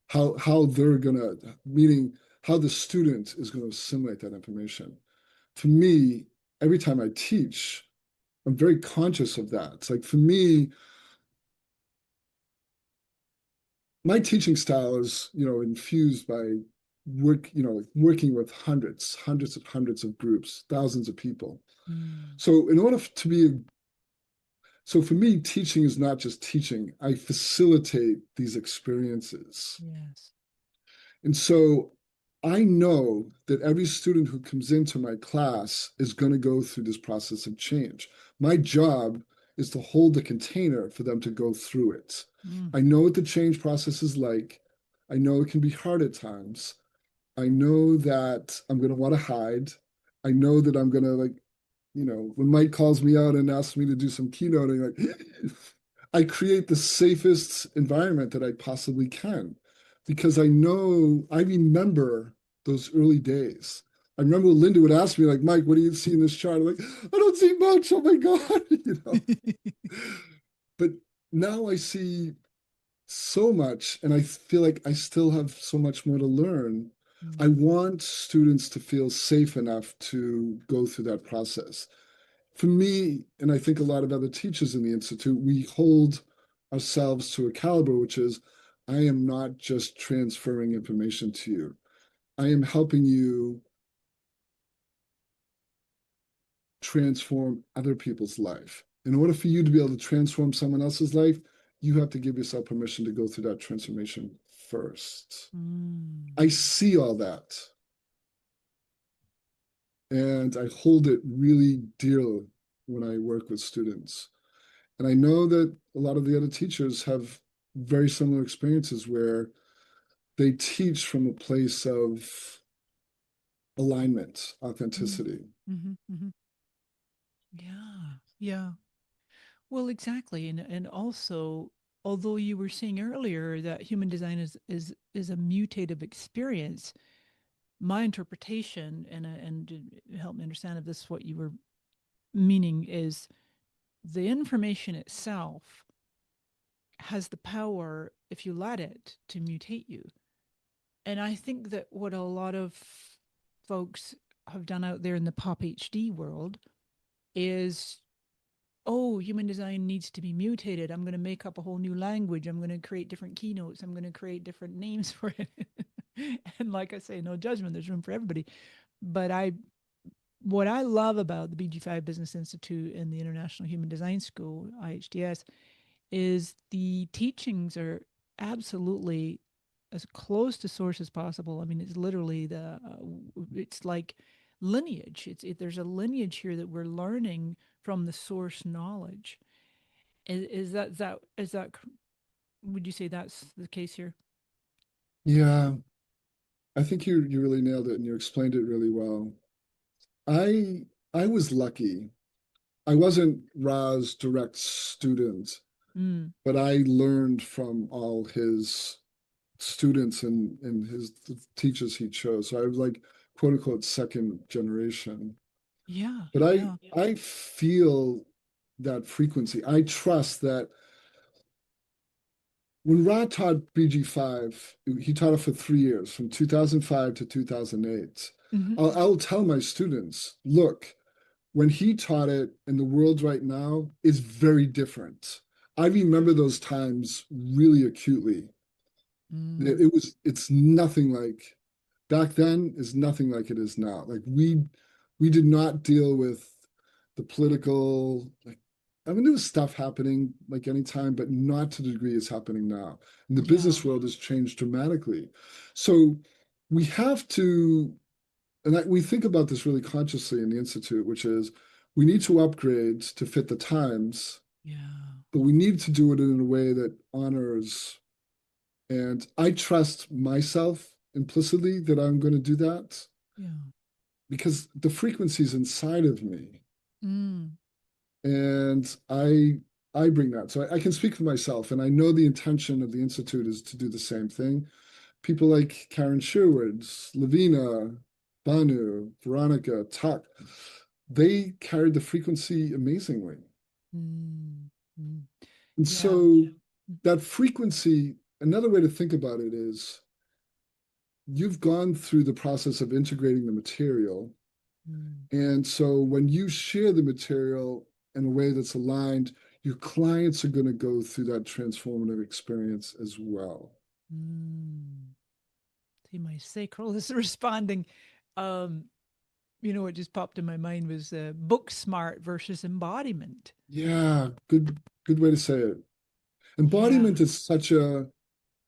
how they're going to, meaning how the student is going to assimilate that information. For me, every time I teach, I'm very conscious of that. It's like for me, my teaching style is, infused by working with hundreds of groups, thousands of people. Mm, So in order to be, so for me, teaching is not just teaching. I facilitate these experiences. yes. And so I know that every student who comes into my class is going to go through this process of change. My job is to hold the container for them to go through it. Mm. I know what the change process is like. I know it can be hard at times. I know that I'm going to want to hide. I know that I'm going to when Mike calls me out and asks me to do some keynoting, like I create the safest environment that I possibly can because I remember those early days. I remember Linda would ask me, like, Mike, what do you see in this chart? I'm like, I don't see much. Oh my God, But now I see so much, and I feel like I still have so much more to learn. I Mm, want students to feel safe enough to go through that process. For me, and I think a lot of other teachers in the Institute, we hold ourselves to a caliber, which is I am not just transferring information to you. I am helping you transform other people's life. In order for you to be able to transform someone else's life, you have to give yourself permission to go through that transformation first. mm, I see all that and I hold it really dear when I work with students. And I know that a lot of the other teachers have very similar experiences where they teach from a place of alignment, mm, authenticity. mhm. Yeah, yeah. Well, exactly. And also, although you were saying earlier that human design is a mutative experience, my interpretation and help me understand if this is what you were meaning is the information itself has the power, if you let it, to mutate you. And I think that what a lot of folks have done out there in the pop HD world is, oh, human design needs to be mutated. I'm going to make up a whole new language. I'm going to create different keynotes. I'm going to create different names for it. And like I say, no judgment, there's room for everybody. But what I love about the BG5 Business Institute and the International Human Design School, IHDS, is the teachings are absolutely as close to source as possible. I mean, it's literally it's like lineage. There's a lineage here that we're learning from the source knowledge. Is that would you say that's the case here? Yeah, I think you really nailed it and you explained it really well. I I was lucky. I wasn't Ra's direct student, Mm. but I learned from all his students and his the teachers he chose. So I was like quote unquote second generation. Yeah, But yeah. I feel that frequency. I trust that when Rod taught BG5, he taught it for 3 years, from 2005 to 2008. Hmm. I'll tell my students, look, when he taught it in the world right now is very different. I remember those times really acutely. Mm. It's nothing like back then is nothing like it is now. Like we did not deal with the political, like, I mean, there was stuff happening like anytime, but not to the degree it's happening now. And the Yeah, business world has changed dramatically. So we have to, we think about this really consciously in the Institute, which is we need to upgrade to fit the times, yeah, but we need to do it in a way that honors. And I trust myself implicitly that I'm going to do that yeah. because the frequency is inside of me. Mm. And I bring that. So I can speak for myself. And I know the intention of the Institute is to do the same thing. People like Karen Sherwood, Lavina, Banu, Veronica, Tuck, they carried the frequency amazingly. Mm. Mm. And Yeah. so that frequency, another way to think about it is you've gone through the process of integrating the material. Mm. And so when you share the material in a way that's aligned, your clients are going to go through that transformative experience as well. Mm. See, my sacral is responding. Um, what just popped in my mind was book smart versus embodiment. Yeah, good way to say it. Yeah. Embodiment is such a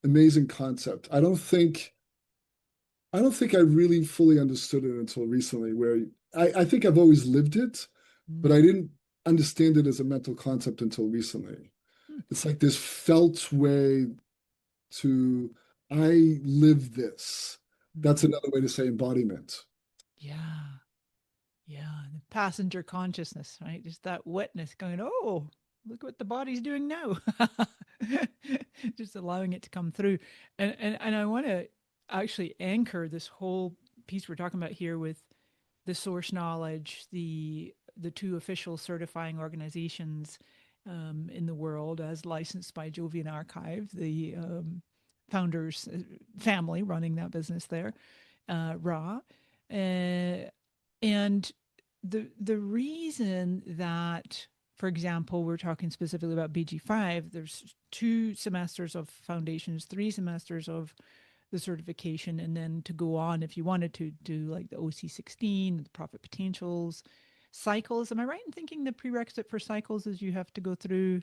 amazing concept. I don't think I really fully understood it until recently, where I think I've always lived it, but I Mm. didn't understand it as a mental concept until recently. Mm. It's like this felt way to I live this. That's Mm. another way to say embodiment. Yeah. Yeah. The passenger consciousness, right? Just that witness going, oh, look what the body's doing now. Just allowing it to come through. And I want to actually anchor this whole piece we're talking about here with the source knowledge, the two official certifying organizations in the world as licensed by Jovian Archive, the founders' family running that business there, Ra, uh, and the reason that, for example, we're talking specifically about BG5. There's 2 semesters of foundations, 3 semesters of the certification, and then to go on if you wanted to do like the OC16, the profit potentials, cycles. Am I right in thinking the prerequisite for cycles is you have to go through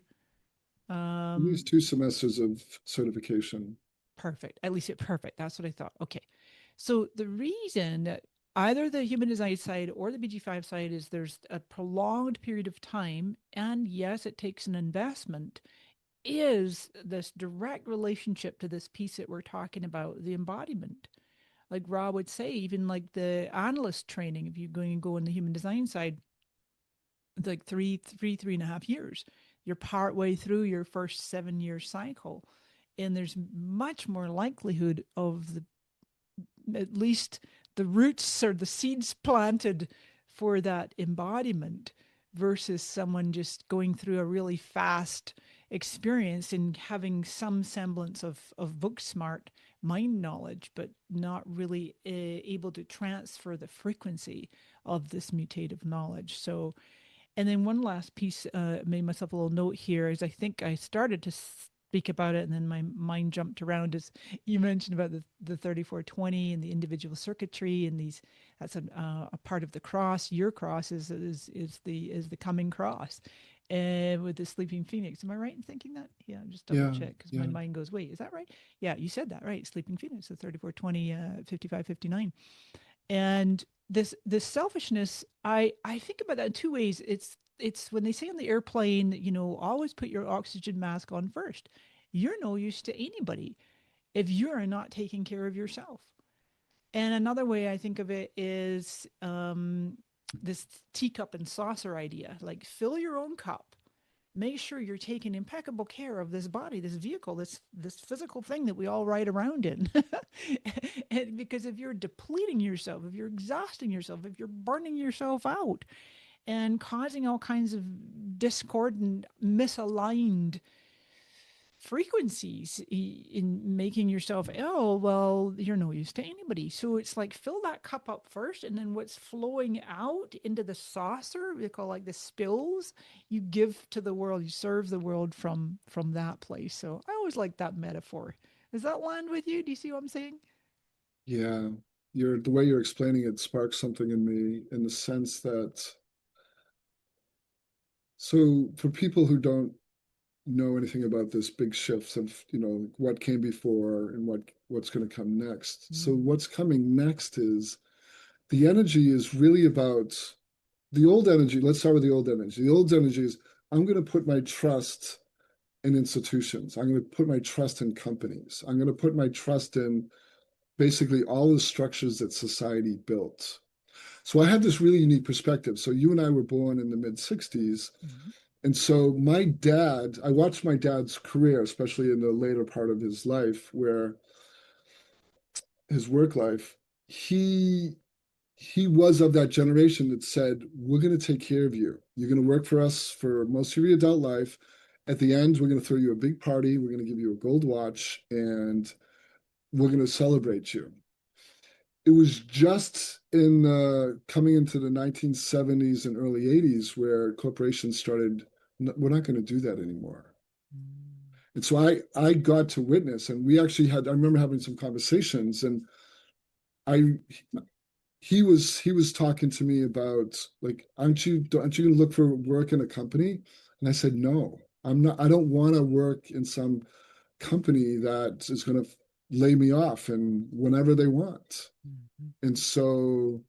At least um, 2 semesters of certification. perfect, at least it perfect. That's what I thought. Okay. So the reason that either the human design side or the BG5 side is there's a prolonged period of time, and yes, it takes an investment, is this direct relationship to this piece that we're talking about, the embodiment. Like Ra would say, even like the analyst training, if you're going to go in the human design side, it's like 3.5 years. You're part way through your first 7 year cycle. And there's much more likelihood of at least the roots or the seeds planted for that embodiment versus someone just going through a really fast experience and having some semblance of book smart mind knowledge, but not really able to transfer the frequency of this mutative knowledge. So, and then one last piece, made myself a little note here, is I think I started to speak about it and then my mind jumped around as you mentioned about the 3420 and the individual circuitry and these, that's a part of the cross. Your cross is the coming cross. And with the sleeping phoenix, am I right in thinking that? Yeah, just double Yeah, check because my yeah. mind goes, wait, is that right? Yeah, you said that right. Sleeping phoenix, the 3420, 5559. And this selfishness, I think about that in 2 ways. It's when they say on the airplane, always put your oxygen mask on first. You're no use to anybody if you're not taking care of yourself. And another way I think of it is this teacup and saucer idea. Like fill your own cup, make sure you're taking impeccable care of this body, this vehicle, this physical thing that we all ride around in. And because if you're depleting yourself, if you're exhausting yourself, if you're burning yourself out and causing all kinds of discord and misaligned frequencies in making yourself ill, well, you're no use to anybody. So it's like fill that cup up first, and then what's flowing out into the saucer, we call like the spills, you give to the world, you serve the world from that place. So I always like that metaphor. Does that land with you? Do you see what I'm saying? Yeah. The way you're explaining it sparks something in me in the sense that so for people who don't know anything about this big shifts of, what came before and what's going to come next. So Mm. what's coming next is the energy is really about the old energy. Let's start with the old energy. The old energy is I'm going to put my trust in institutions. I'm going to put my trust in companies. I'm going to put my trust in basically all the structures that society built. So I have this really unique perspective. So you and I were born in the mid 60s. Mm. And so I watched my dad's career, especially in the later part of his life, where his work life, he he was of that generation that said, we're going to take care of you. You're going to work for us for most of your adult life. At the end, we're going to throw you a big party. We're going to give you a gold watch and we're going to celebrate you. It was just in coming into the 1970s and early 80s where corporations started, we're not going to do that anymore. Mm. And so I got to witness, and we actually had, I remember having some conversations, and I he was talking to me about like, aren't you gonna look for work in a company? And I said, no, I'm not, I don't want to work in some company that is gonna lay me off and whenever they want. Mhm. And so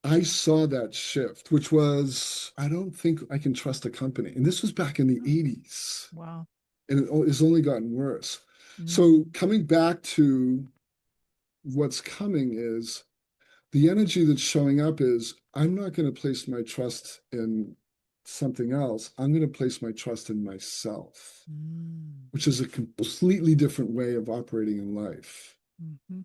I saw that shift, which was, I don't think I can trust a company. And this was back in the Oh, 80s, wow. and it's only gotten worse. So Mm, coming back to what's coming is the energy that's showing up is I'm not going to place my trust in something else. I'm going to place my trust in myself, mm, which is a completely different way of operating in life. mhm.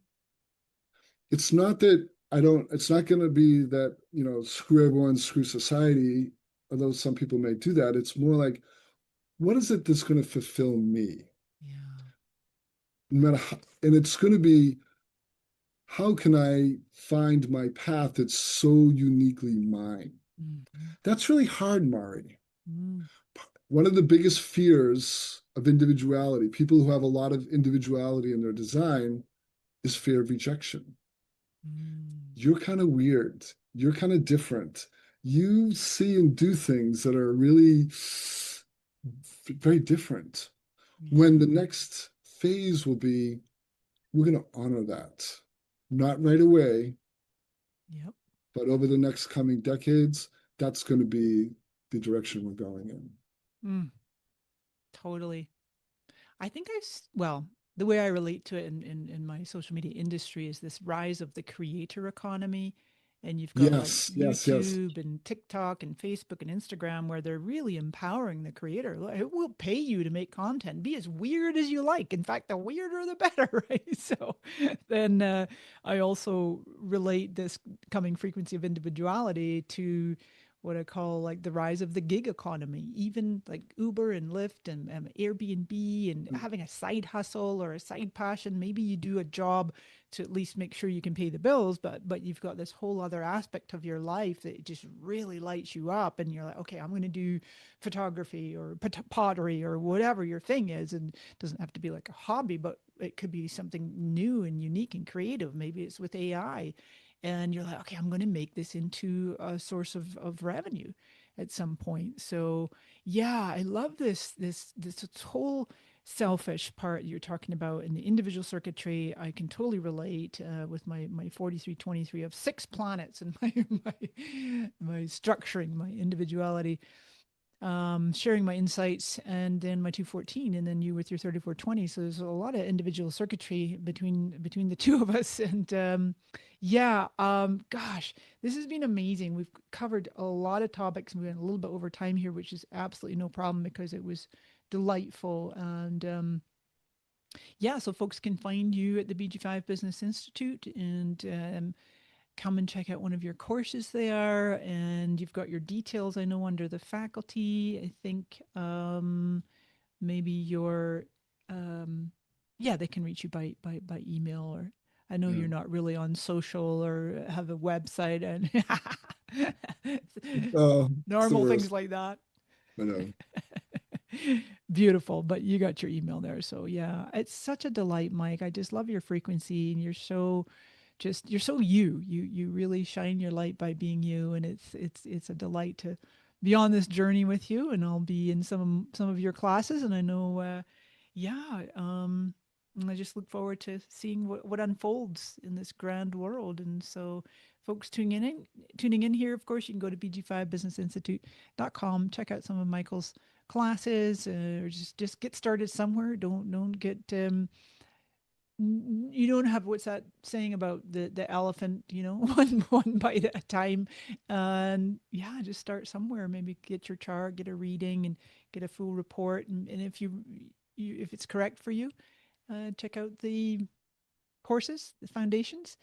It's not that I don't, it's not going to be that, screw everyone, screw society, although some people may do that. It's more like, what is it that's going to fulfill me? Yeah. No matter how, and it's going to be, how can I find my path that's so uniquely mine? Mhm. That's really hard, Mari. Mm, One of the biggest fears of individuality, people who have a lot of individuality in their design, is fear of rejection. mm. You're kind of weird. You're kind of different. You see and do things that are really very different. When Yeah. the next phase will be, we're going to honor that. Not right away, Yep. but over the next coming decades, that's going to be the direction we're going in. Mm, totally. I think well, the way I relate to it in my social media industry is this rise of the creator economy. And you've got like Yes, yes, yes. YouTube and TikTok and Facebook and Instagram where they're really empowering the creator. Like, it will pay you to make content. Be as weird as you like. In fact, the weirder the better, right? So then I also relate this coming frequency of individuality to what I call like the rise of the gig economy, even like Uber and Lyft and Airbnb and having a side hustle or a side passion. Maybe you do a job to at least make sure you can pay the bills, but you've got this whole other aspect of your life that just really lights you up, and you're like, okay, I'm going to do photography or pottery or whatever your thing is, and it doesn't have to be like a hobby, but it could be something new and unique and creative. Maybe it's with AI, and you're like, okay, I'm going to make this into a source of revenue at some point. So yeah, I love this whole selfish part you're talking about in the individual circuitry. I can totally relate with my 4323 of 6 planets and my structuring, my individuality, sharing my insights, and then my 214, and then you with your 3420. So there's a lot of individual circuitry between the two of us. And yeah, gosh, this has been amazing. We've covered a lot of topics. We went a little bit over time here, which is absolutely no problem because it was delightful. And yeah, so folks can find you at the BG5 Business Institute, and come and check out one of your courses there. And you've got your details, I know, under the faculty. I think maybe your, um, yeah, they can reach you by email, or I know Yeah. you're not really on social or have a website and Oh, it's the normal things worst. like that. I know. Beautiful, but you got your email there. So yeah, it's such a delight, Mike. I just love your frequency, and you're so you. You really shine your light by being you, and it's a delight to be on this journey with you. And I'll be in some of your classes, and I know, yeah, and I just look forward to seeing what unfolds in this grand world. And so, folks tuning in here, of course, you can go to BG5BusinessInstitute.com, check out some of Michael's classes, or just get started somewhere. Don't get you don't have, what's that saying about the elephant, one bite at a time. And yeah, just start somewhere. Maybe get your chart, get a reading, and get a full report. And if if it's correct for you, check out the courses, the foundations.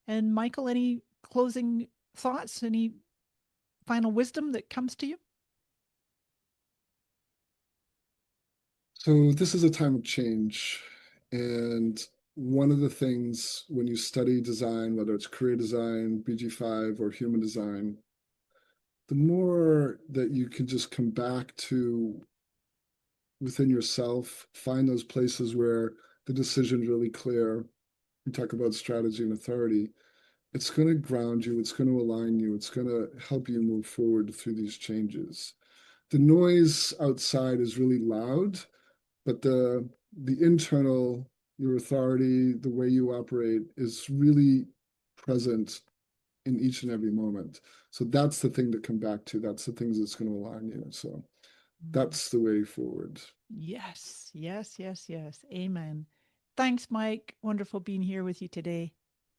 And Michael, any closing thoughts, any final wisdom that comes to you? So this is a time of change. And one of the things when you study design, whether it's career design, BG5, or human design, the more that you can just come back to within yourself, find those places where the decision's really clear. We talk about strategy and authority. It's going to ground you, it's going to align you, it's going to help you move forward through these changes. The noise outside is really loud, but the internal, your authority, the way you operate is really present in each and every moment. So that's the thing to come back to. That's the things that's going to align you. So Mm. that's the way forward. Yes, yes, yes, yes. Amen. Thanks, Mike. Wonderful being here with you today.